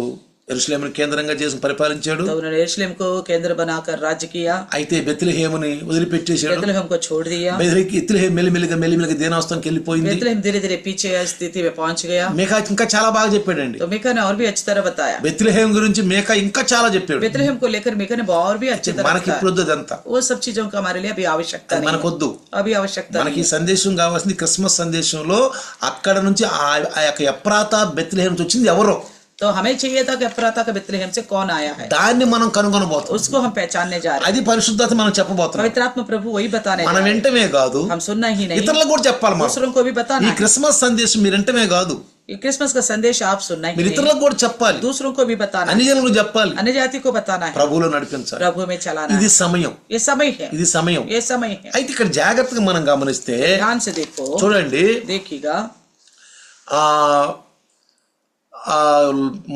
యెరూషలేమును కేంద్రంగా చేసి పరిపాలించాడు. तो उन्होंने यरूशलेम को केंद्र बनाकर राज्य किया। అయితే బెత్లెహేముని వదిలిపెట్టేశాడు. बेतलेहम को छोड़ दिया। బెత్లెహేం మెల్లిమెల్లిగా దీనావస్థకి వెళ్ళిపోయింది. बेतलेहम धीरे धीरे पीछे स्थिति में पहुंच गया। మేకా ఇంకా చాలా బాగా చెప్పాడండి. तो मीका ने और भी अच्छी तरह बताया। బెత్లెహేం గురించి మేకా ఇంకా చాలా చెప్పాడు. बेतलेहम को लेकर मीका ने और भी अच्छी तरह మనకి ఇప్పుడు बताया। అదంతా वो सब चीजों का हमारे लिए अभी आवश्यकता नहीं है। మనకొద్దు. अभी आवश्यकता మనకి नहीं ఈ సందేశం కావాల్సింది క్రిస్మస్ సందేశంలో అక్కడ నుంచి ఆ యొక్క ఎఫ్రాత బెత్లెహేం నుంచి వచ్చింది ఎవరో, है। तो हमें चाहिए था कि एफ्राता का बेतलेहम से कौन आया है, దాన్ని మనం కనుగొనబోతాం. उसको हम पहचानने जा रहे हैं। అది పరిశుద్ధత మనం చెప్పబోతున్నాం. पवित्र आत्मा प्रभु वही बताने जा మనం रहे हैं। వెంటనే కాదు, हम सुनना ही नहीं, ఇతరులకు కూడా చెప్పాలి. మనం दूसरों को भी बताना ఈ है। క్రిస్మస్ సందేశం మీరు వెంటనే కాదు, ये क्रिसमस का संदेश आप सुनना ही మీరు नहीं, ఇతరులకు కూడా చెప్పాలి, दूसरों को भी बताना है, అన్ని జనులకు చెప్పాలి, अन्य जाति को बताना है, ప్రభువులో నడిపించాలి. प्रभु में चलाना ఇది है. సమయం, ये समय है, ఇది సమయం. ये समय है. అయితే ఇక్కడ జాగ్రత్తగా మనం గమనిస్తే ध्यान से देखो, చూడండి, देखिएगा. ఆ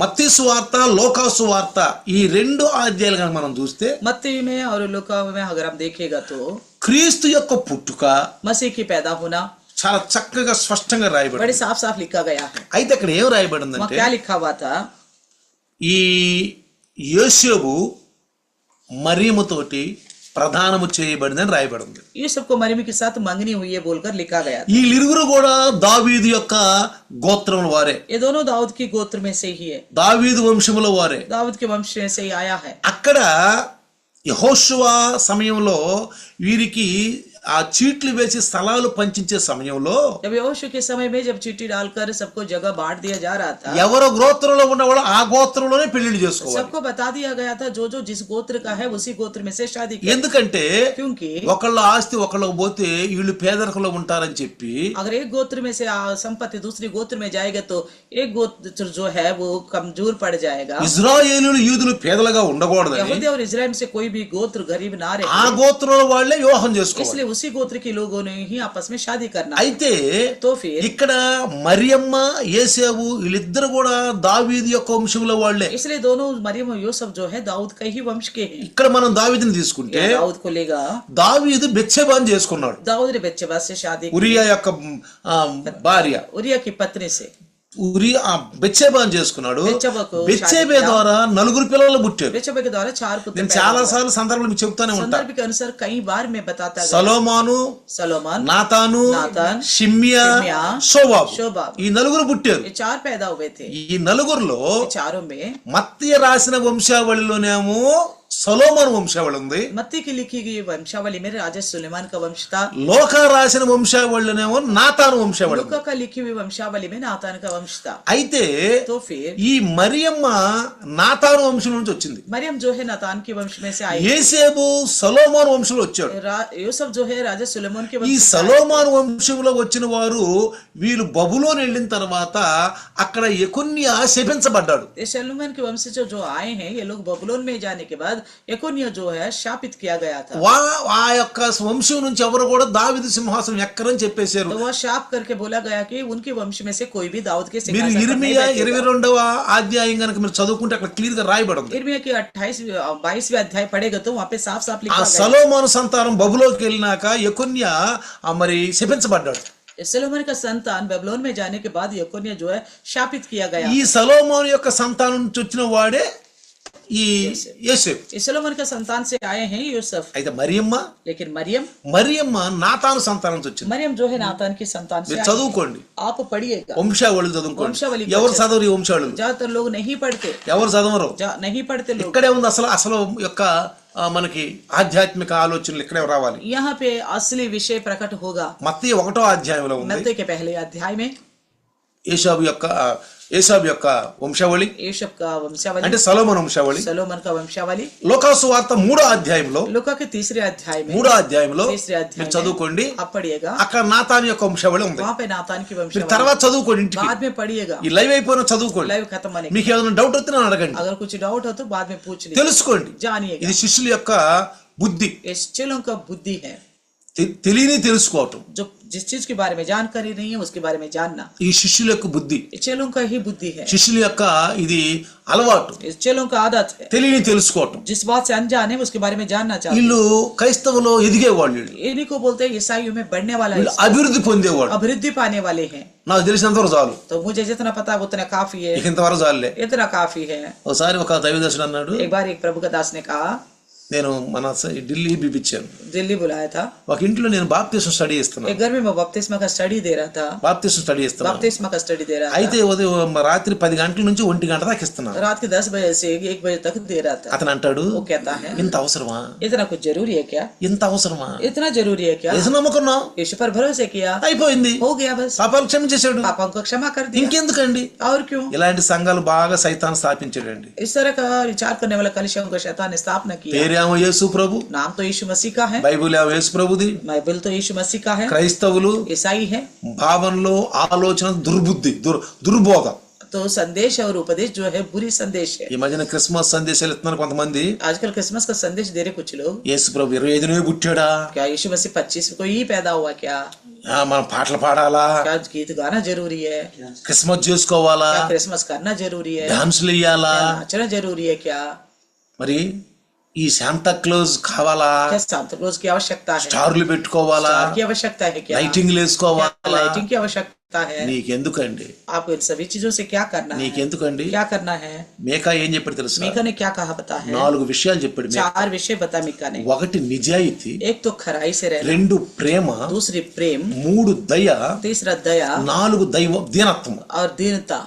మత్తయి సువార్త, లోకా సువార్త ఈ రెండు అధ్యాయాలు కనుక మనం చూస్తే मत्ती में और लूका में अगर हम देखेगा तो క్రీస్తు యొక్క పుట్టుక मसीह की पैदा होना చాలా చక్కగా స్పష్టంగా రాయబడింది. बड़े साफ साफ लिखा गया है. అయితే అక్కడ ఏం वहाँ రాయబడిందంటే, क्या लिखा हुआ था? ఈ యోసేపు మరియముతోటి ప్రధానము చేయబడిందని రాయబడింది. ये सबको मरियम के साथ मंगनी हुई है बोलकर लिखा गया था. వీళ్ళిరువురు కూడా దావీదు యొక్క గోత్రముల వారే, ये दोनों दाऊद की गोत्र में से ही है, దావీదు వంశముల వారే. दाऊद के वंश में से ही आया है. అక్కడ యెహోషువ సమయంలో వీరికి ఆ చీట్లు వేసి స్థలాలు పంచించే సమయంలో जब यहोशू के समय में जब चीटी डालकर सबको जगह बांट दिया जा रहा था, ఎవరో గోత్రంలో ఉన్నవాళ్ళు ఆ గోత్రంలోనే పెళ్లిళ్ళు చేసుకోవాలి. सबको बता दिया गया था जो जो जिस गोत्र का है उसी गोत्र में से शादी करें. ఎందుకంటే क्योंकि ఒకళ్ళ ఆస్తి ఒకళ్ళకి పోతే వీళ్ళు పేదరికంలో ఉంటారని చెప్పి अगर एक गोत्र में से संपत्ति दूसरी गोत्र में जाएगा तो एक गोत्र जो है वो कमजोर पड़ जाएगा. ఇజ్రాయేలీయులు యూదులు పేదలుగా ఉండకూడదని यहूदी और इस्राएल से कोई भी गोत्र गरीब ना रहे, ఆ గోత్రంలో వాళ్ళే వివాహం చేసుకోవాలి. इसलिए उसी गोत्र के लोगों ने ही आपस में शादी करना. అయితే तो फिर ఇక్కడ మరియమ్మ యేసేపు వీళ్ళిద్దరు కూడా దావీదు యొక్క వంశంలో వాళ్ళే. इसलिए दोनों मरियम और यूसुफ जो है दाऊद का ही वंश के हैं. ఇక్కడ మనం దావీదుని తీసుకుంటే दाऊद को लेगा, దావీదు బెత్షెబాని చేసుకున్నాడు, दाऊद ने बच्चेबा से शादी की, ఉరియా యొక్క భార్య. उरिया की पत्नी से. బెత్షెబాని చేసుకున్నాడు. బెత్షెబాకు బెత్షెబే ద్వారా 4 పిల్లలు పుట్టారు. बच्चेबा के द्वारा 4 पुत्र నేను पैदा చాలా हुए. సార్లు సందర్భాలు మీకు చెప్తానే ఉంటాను. संदर्भ के अनुसार कई बार मैं बताता गया. సొలొమోను, सलोमन, నాతాను, నాతాన్, షిమ్యా, షిమ్యా, షోబాబు, शोबाब, ఈ 4 పుట్టారు. ये 4 पैदा हुए थे. ఈ 4లో ये चारों में మత్తయి రాసిన వంశావళిలోనేమో సొలొమోను వంశావళి ఉంది, मत्ती की लिखी गई वंशावली में राजा सुलेमान का वंश था. లోకా రాసిన వంశావళిలోనేమో నాతాను వంశావళి ఉంది. लूका का लिखी हुई वंशावली में नातान का वंश था. అయితే तो फिर ఈ మరియమ్మ నాతాను వంశం నుంచి వచ్చింది. मरियम जो है नातान के वंश में से आई. యేసేపు సొలొమోను వంశంలో వచ్చాడు. यूसुफ जो है राजा सुलेमान के ఈ वंश से आए. సొలొమోను వంశంలో వచ్చిన వారు వీళ్ళు బబులోను వెళ్ళిన తర్వాత అక్కడ యెకొన్యా శపించబడ్డాడు. ये सलोमन के वंश से जो आए हैं ये लोग बबुलोन में जाने के बाद यकोन्या जो है शापित किया गया था. ఆ యొక్క వంశం నుంచి ఎవరు కూడా దావీదు సింహాసనం ఎక్కరని చెప్పేశారు. तो वह शाप करके बोला गया कि उनके वंश में से कोई भी दाऊद के మీరు सिंहासन पर नहीं ఇర్మియా बैठेगा. 22వ అధ్యాయం కనుక మీరు చదువుకుంటే అక్కడ క్లియర్ గా రాయబడి ఉంది. इर्मिया के 22वें अध्याय पढ़ेगा तो वहाँ पे साफ साफ ఆ लिखा गया है. సొలొమోను సంతానం బబులోకి వెళ్ళినాక యెకొన్యా మరి శపించబడ్డాడు. सलोमन का संतान बेबीलोन में जाने के बाद यकोन्या जो है शापित किया गया. ఈ సొలొమోను యొక్క సంతానం నుంచి వచ్చిన వాడే ఈ యోసేపు. सलोमन का संतान से आए हैं यूसुफ. అయితే మరియమ్మ लेकिन मरियम నాతాను సంతానం నుంచి వచ్చింది. मरियम जो है नातान की संतान से మీరు आई. చదువుకోండి, आप पढ़िएगा. వంశావళి చదువుకోండి. వంశావళి ఎవరు చదవరు ఈ వంశావళి? ज्यादातर लोग नहीं पढ़ते, ఎవరు చదవరు? नहीं पढ़ते लोग. ఇక్కడే ఉంది అసలు యొక్క మనకి ఆధ్యాత్మిక ఆలోచనలు ఇక్కడే రావాలి. यहाँ पे असली विषय प्रकट होगा. మత్తయి 1వ అధ్యాయంలో ఉంది मत्ती के पहले अध्याय में ఏసాబు యొక్క వంశావళి, यूसुफ का वंशावली, అంటే సొలొమోను వంశావళి. सलोमन का वंशावली. లోకా సువార్త 3వ అధ్యాయంలో लूका के तीसरे अध्याय में तीसरे अध्याय में చదువుకోండి, आप पढ़िएगा. అక్కడ నాతాను యొక్క వంశావళి ఉంది. वहाँ पे नातान की మీరు वंशावली తర్వాత చదువుకోండి, ఇంటికి बाद में पढ़िएगा. ఈ లైవ్ అయిపోయిన చదువుకోండి. लाइव खत्म होने के మీకు ఏదైనా డౌట్ వస్తే నన్ను అడగండి, अगर कुछ डाउट हो तो बाद में पूछ लीजिए, తెలుసుకోండి. जानिएगा. ఇది శిష్యుల యొక్క బుద్ధి, ये चेलों का बुद्धि है. తెలియని తెలుసుకోవటం जो जिस चीज के बारे में जानकारी नहीं है उसके बारे में जानना, ఈ శిష్యుల యొక్క బుద్ధి, ये चेलों का ही बुद्धि है. శిష్యుల యొక్క ఇది అలవాటు, इस चेलों का आदत है. తెలియని తెలుసుకోవటం. जिस बात से अनजान है उसके बारे में जानना चाहते వీళ్ళు క్రైస్తవులో ఎదిగేవాళ్ళు, వీళ్ళు हैं. इन्हीं को बोलते हैं ईसाइयों में बढ़ने वाला వీళ్ళు ईसाई. అభివృద్ధి పొందేవాడు. अभिवृद्धि पाने वाले हैं. నాకు తెలిసినంతవరకు చాలు, तो मुझे जितना पता है उतना काफी है, ఇక ఇంతవరకు చాలులే. इतना काफी है. ఒకసారి ఒక దైవదర్శుడు అన్నాడు, एक बार एक प्रभु का दास ने कहा, నేను మన ఢిల్లీ పిలిపించాను, दिल्ली बुलाया था. ఒక ఇంట్లో నేను బాప్తిసం స్టడీ ఇస్తున్నాను, एक घर में मैं बपतिस्मा का स्टडी दे रहा था. బాప్తిసం స్టడీ ఇస్తున్నాను. बपतिस्मा का स्टडी दे रहा అయితే ఉదయం రాత్రి 10 గంటల నుంచి 1 గంట దాకా ఇస్తున్నాను. था. रात के 10 बजे से 1 बजे तक दे रहा था. అతను అంటాడు, वो कहता है, ఇంత అవసరమా, इतना कुछ जरूरी है क्या, ఇంత అవసరమా, इतना जरूरी है क्या. ఏసు నమ్ముకున్నావు, यीशु पर भरोसे किया, అయిపోయింది, हो गया बस, పాపాలు క్షమించేశాడు, पापों को क्षमा कर दिया. ఇంకెందుకండి. और क्यों. ఇలాంటి సంఘాలు బాగా సైతాన్ స్థాపించాడండి. इस तरह का विचार करने वाला कलिसियों को शैतान ने स्थापना किया. పేరే ఏమో యేసు ప్రభు, नाम तो यीशु मसीह का है, బైబిల్ ఏమో యేసు ప్రభుది. बाइबल तो यीशु मसीह का है, క్రైస్తవులు ईसाई है। భావనలో ఆలోచన దుర్బుద్ధి దుర్బోధ. तो संदेश और उपदेश जो है बुरी संदेश है। ఈ మధ్యన క్రిస్మస్ సందేశాలు ఇస్తున్నారు కొంతమంది. आजकल क्रिसमस का संदेश दे रहे कुछ लोग। యేసు ప్రభు 25నే పుట్టాడా, क्या यीशु मसीह 25 को ही पैदा हुआ क्या? మనం పాటలు పాడాలా, क्या गीत गाना जरूरी है? క్రిస్మస్ చేసుకోవాలా, क्या क्रिसमस करना जरूरी है? డాన్సులు వేయాలా, क्या नाचना जरूरी है क्या? మరి ఈ శాంతా క్లోజ్ కావాలా, क्या सांता क्लॉज की आवश्यकता है? స్టార్లు పెట్టుకోవాలా, स्टार की आवश्यकता है क्या? లైటింగ్లు వేసుకోవాలా, लाइटिंग की आवश्यकता है? నీకెందుకండి, आपको इन सभी चीजों से क्या करना है? నీకెందుకండి. क्या करना है? మేకా ఏం చెప్పాడు తెలుసా, मीका ने क्या कहा पता है? 4 విషయాలు చెప్పాడు. 4 विषय बता मीका ने। 1 నిజాయితీ, एक तो खराई से रहना, 2 ప్రేమ, दूसरी प्रेम, 3 దయ, तीसरा दया 4 దైవ దీనత్వం. और दीनता।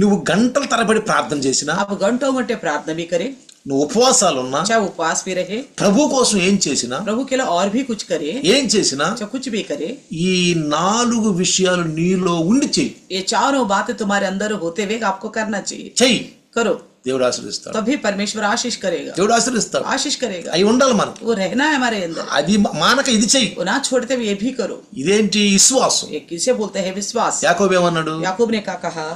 నువ్వు గంటల తరబడి ప్రార్థన చేసినా, आप घंटों घंटे प्रार्थना भी करें, నువ్వు ఉపవాసాలున్నా, चाहे उपवास भी रहे, ప్రభు కోసం ఏం చేసినా, प्रभु के लिए और भी कुछ करे, ఏం చేసినా, चाहे कुछ भी करे, ఈ 4 విషయాలు నీలో ఉండి చెయ్యి. ये चारों बातें तुम्हारे अंदर होते हुए आपको करना चाहिए। చెయ్యి, करो, దేవుడు ఆశీర్వదిస్తాడు. तभी परमेश्वर आशीष करेगा, దేవుడు ఆశీర్వదిస్తాడు. आशीष करेगा। అవి ఉండాలి మనకు. वो रहना है हमारे अंदर, అది మానక ఇది చెయ్యి. वो ना छोड़ते हुए ये भी करो। ఇదేంటి విశ్వాసం. ये किसे बोलते हैं? विश्वास। యాకోబు ఏమన్నాడు, याकूब ने क्या कहा?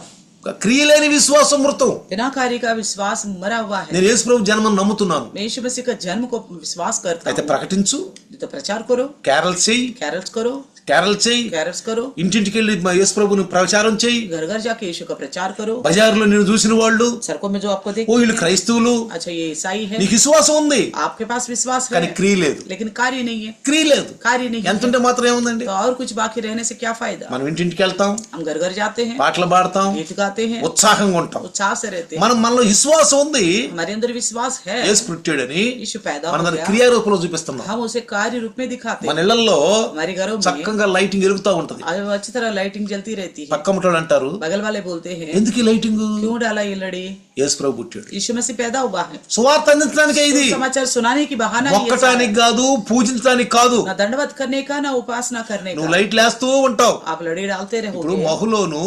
క్రియలేని విశ్వాసం మృతం. बिना कार्य का विश्वास मरा हुआ है। నేను యేసు ప్రభు జన్మను నమ్ముతున్నాను, मैं यीशु मसीह का जन्म को विश्वास करता అయితే हूँ, ప్రకటించు, तो प्रचार करो, క్యారల్ చెయ్యి, कैरल्स करो, క్యారల్ చెయ్యి, कैरल्स करो, ఇంటింటికి వెళ్ళి మా యేసు ప్రభుని ప్రచారం చెయ్యి. घर घर जाके यीशु का प्रचार करो। బజార్లో నేను చూసిన వాళ్ళు, सड़कों में जो आपको देख, ఓ వీళ్ళు క్రైస్తవులు, अच्छा ये ईसाई है, నీకు విశ్వాసం ఉంది आपके पास विश्वास है కానీ క్రియ లేదు, लेकिन कार्य नहीं है, క్రియ లేదు. कार्य नहीं ఎంత है, ఉంటే మాత్రం ఏముందండి. तो और कुछ बाकी रहने से क्या फायदा? మనం ఇంటింటికి వెళ్తాం, हम घर घर जाते हैं, పాటలు పాడతాం, गीत गाते हैं, ఉత్సాహంగా ఉంటాం. उत्साह से रहते हैं, మనలో విశ్వాసం ఉంది, हमारे अंदर विश्वास है, యేసు పుట్టాడని यीशु पैदा మన हो దాన్ని गया, క్రియారూపంలో చూపిస్తున్నాం. हम उसे कार्य रूप में दिखाते మన हैं। ఇళ్లలో हमारे घरों में చక్కగా లైటింగ్ వెలుగుతూ ఉంటది. अच्छी तरह लाइटिंग जलती रहती है। పక్క ముట్టోడు అంటారు, बगल वाले बोलते हैं ఎందుకు ఈ లైటింగ్, क्यों डाला ये लड़ी? యేసు ప్రభు పుట్టాడు. यीशु मसीह पैदा हुआ है, సువార్త అందించడానికే ఇది, समाचार सुनाने की बहाना ही ये सारा మొక్కటానికి కాదు, పూజించడానికి కాదు. है। ना दंडवत करने का, ना उपासना करने నువ్వు का। లైట్లు వేస్తూ ఉంటావు. आप लड़ी डालते ఇప్పుడు रहोगे। మహులోను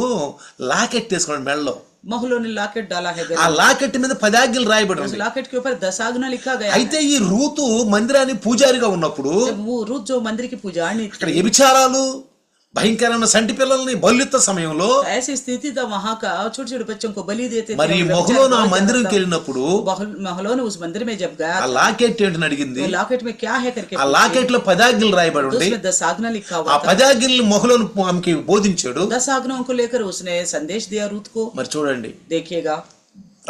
లాకెట్ వేసుకోండి మెడలో, महलों ने लॉकेट डाला है, ఆ లాకెట్ మీద 10 ఆజ్ఞలు రాయబడి उस ఉంది. लॉकेट के ऊपर 10 आज्ञा लिखा गया है। అయితే ఈ రూతు మందిరాన్ని పూజారిగా ఉన్నప్పుడు जब वो रुत जो मंदिर की पुजारनी అక్కడ थी, వ్యభిచారాలు, భయంకరమైన సంటి పిల్లల్ని బలిత్త సమయంలో ऐसी स्थिति था वहां का, छोटे छोटे बच्चों को बलि देते थे। మరి और మహులోను ఆ व्यभिचार మందిరంకి बहुत వెళ్ళినప్పుడు ज्यादा था। महलों ने उस मंदिर में जब गया, ఆ లాకెట్ ఏంటని అడిగింది. वो लॉकेट में क्या है करके ఆ पूछे, లాకెట్ లో 10 ఆజ్ఞలు రాయబడి तो ఉంది. उसमें 10 आज्ञा लिखा ఆ हुआ था। 10 ఆజ్ఞల్ని మహులోను ఆమెకి బోధించాడు. 10 आज्ञाओं को लेकर उसने संदेश दिया रूत को। మరి చూడండి, देखिएगा,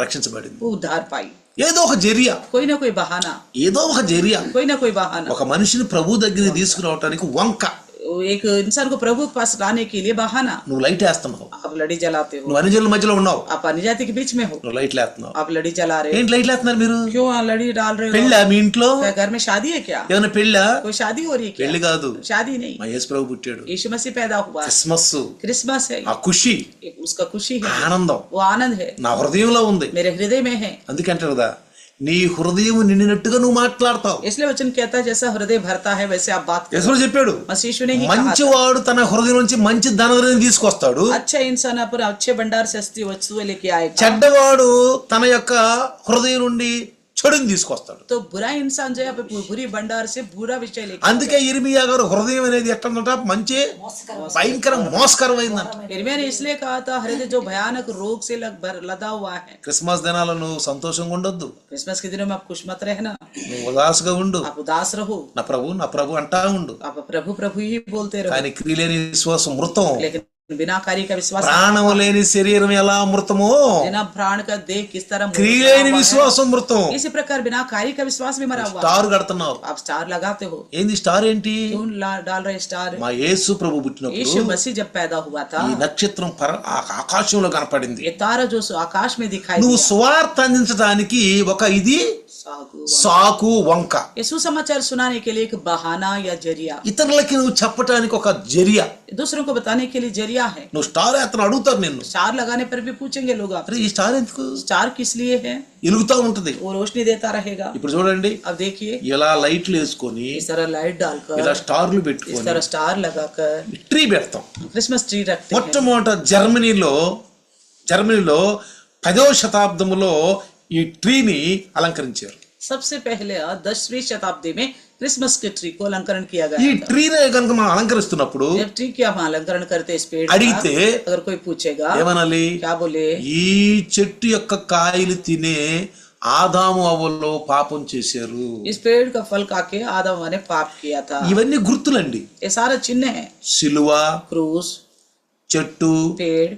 రక్షించబడింది. वो उद्धार पाई। ఏదో ఒక జరియా, कोई ना कोई बहाना, ఏదో ఒక జరియా कोई ना कोई बहाना, ఒక మనిషిని ప్రభు దగ్గరికి తీసుకురావటానికి వంక. एक इंसान को प्रभु के पास लाने के लिए बहाना। నువ్వు లైట్ వేస్తున్నావు, आप लड़ी जलाते हो, నువ్వు అన్యజనుల మధ్యలో ఉన్నావు, आप अन्यजाति के बीच में हो, నువ్వు లైట్లు వేస్తున్నావు. आप लड़ी जला रहे हो। ఏంటి లైట్లు వేస్తున్నారు మీరు? क्यों लड़ी डाल रहे हो? పెళ్ళా మీ ఇంట్లో? क्या घर में शादी है क्या? ఏమైనా పెళ్ళా? कोई शादी हो रही है क्या? పెళ్లి కాదు, शादी नहीं, మా యేసు ప్రభు పుట్టాడు. यीशु मसीह पैदा हुआ है। క్రిస్మస్, क्रिसमस है, ఆ ఖుషి, उसका खुशी है, ఆనందం वो आनंद है, నా హృదయంలో ఉంది. मेरे हृदय में है। అందుకంటారు కదా, నీ హృదయం నిండినట్టుగా నువ్వు మాట్లాడతావు. इसलिए वचन कहता है जैसा हृदय भरता है वैसे आप बात करो। యేసు చెప్పాడు, मसीह ने ही कहा था, మంచివాడు తన హృదయం నుంచి మంచి ధనవరిని తీసుకొస్తాడు, अच्छा इंसान पर अच्छे भंडार से अच्छी वस्तुएं लेके आएगा, చెడ్డవాడు తన యొక్క హృదయం నుండి చెడుని తీసుకొస్తాడు. तो बुरा इंसान जो है बुरी भंडार से बुरा विषय लेके। అందుకే ఇర్మియా గారు హృదయం అనేది ఎట్లందట, మంచి భయంకర మోసకరమైందంట. यिर्मयाह ने इसलिए कहा था हृदय जो भयानक रोग से लदा हुआ है। క్రిస్మస్ దినాల్లో నువ్వు సంతోషంగా ఉండొద్దు, क्रिसमस के दिनों में आप खुश मत रहना, నువ్వు ఉదాసుగా ఉండు, आप उदास रहो, నా ప్రభు అంటా ఉండు. आप प्रभु प्रभु ही बोलते रहो। కానీ క్రియలేని విశ్వాసం మృతం. लेकिन बिना कार्य का विश्वास, ప్రాణం లేని శరీరం ఎలా మృతమో, बिना प्राण का देह किस तरह క్రియలేని విశ్వాసం మృతం. इसी प्रकार बिना कार्य का विश्वास भी मरा हुआ। స్టార్ కడుతున్నావు, आप स्टार लगाते हो, ఏంది స్టార్ ఏంటి? क्यों डाल रहे स्टार? మా యేసు ప్రభు यीशु పుట్టినప్పుడు मसीह जब पैदा हुआ था, ఈ నక్షత్రం ఆకాశంలో కనపడింది. ये तारा जो आकाश में दिखाई నువ్వు दिया, సువార్త అందించడానికి ఒక ఇది सागु, సాకు వంక, ये सुसमाचार सुनाने के लिए एक बहाना या जरिया, ఇతరులకి నువ్వు చెప్పటానికి ఒక జరియా. दूसरों को बताने के लिए जरिया है। నువ్వు స్టార్ అతను అడుగుతారు నిన్ను, स्टार लगाने पर भी पूछेंगे लोग आप, అరే ఈ స్టార్ ఎందుకు स्टार किस लिए है? వెలుగుతా ఉంటది. वो रोशनी देता रहेगा। ఇప్పుడు చూడండి, अब देखिए, ఇలా లైట్లు వేసుకొని इस तरह लाइट डालकर, ఇలా స్టార్లు इस పెట్టుకొని तरह स्टार लगाकर ట్రీ పెడతాం. क्रिसमस ट्री रखते हैं। మొట్టమొదట జర్మనీలో 10వ శతాబ్దములో ఈ ట్రీని అలంకరించారు. सबसे पहले 10वीं शताब्दी में क्रिसमस के ट्री को अलंकरण किया ఈ गया था। ట్రీనే కనుక మనం అలంకరిస్తున్నప్పుడు जब ट्री की हम अलंकरण करते इस पेड़ का, అడిగితే अगर कोई पूछेगा ఏమనాలి? क्या बोले? ఈ చెట్టు యొక్క కాయలు తినే ఆదాము అవ్వలో పాపం చేశారు. इस पेड़ का फल खाके आदम ने पाप किया था। ఇవన్నీ గుర్తులండి. ये सारा चिन्ह है। సిలువ, क्रूस, చెట్టు, पेड़,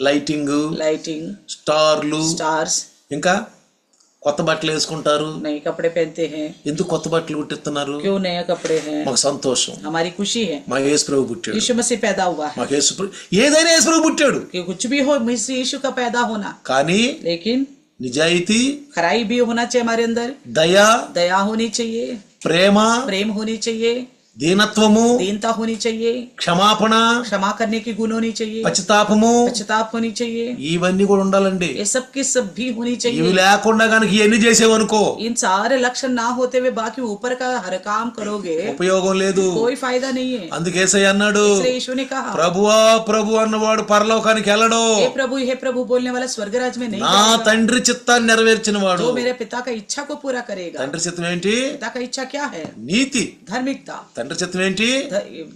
లైటింగ్, लाइटिंग, స్టార్లు, स्टार्स, ఇంకా కొత్త బట్టలు వేసుకుంటారు. नए कपड़े पहनते हैं। ఎందుకు కొత్త బట్టలు కుట్టిస్తున్నారు? क्यों नए कपड़े हैं? మాకు సంతోషం, हमारी खुशी है। మా యేసు ప్రభు పుట్టాడు. यीशु मसीह पैदा हुआ है। మాకు యేసు ప్రభు, ఏదైనా యేసు ప్రభు పుట్టాడు. कि कुछ भी हो, मसीह यीशु का पैदा होना, కానీ लेकिन నిజాయితీ, खराई भी होना चाहिए हमारे अंदर, దయ, दया होनी चाहिए, ప్రేమ, प्रेम होनी चाहिए, దీనత్వము, दीनता होनी चाहिए, క్షమాపణ, क्षमा करने की गुण होनी चाहिए, పశ్చాత్తాపము, पश्चाताप होनी चाहिए। ఇవన్నీ కూడా ఉండాలండి. ये सब की सब भी होनी ఇవి चाहिए। లేకుండా కనుక ఇవన్నీ చేసేవనుకో इन सारे लक्षण ना होते हुए बाकी ऊपर का हर काम करोगे, ఉపయోగం లేదు. कोई फायदा नहीं है। అందుకే యేసయ్య అన్నాడు, इसलिए यीशु ने कहा, ప్రభువా ప్రభు అన్నవాడు పరలోకానికి వెళ్ళడు, हे प्रभु बोलने वाला स्वर्गराज में नहीं నా जाएगा। తండ్రి చిత్తాన్ని నెరవేర్చిన వాడు. जो मेरे पिता का इच्छा को पूरा करेगा। తండ్రి చిత్తం ఏంటి? पिता का इच्छा क्या है? నీతి. धार्मिकता। తండ్రి చిత్తం ఏంటి?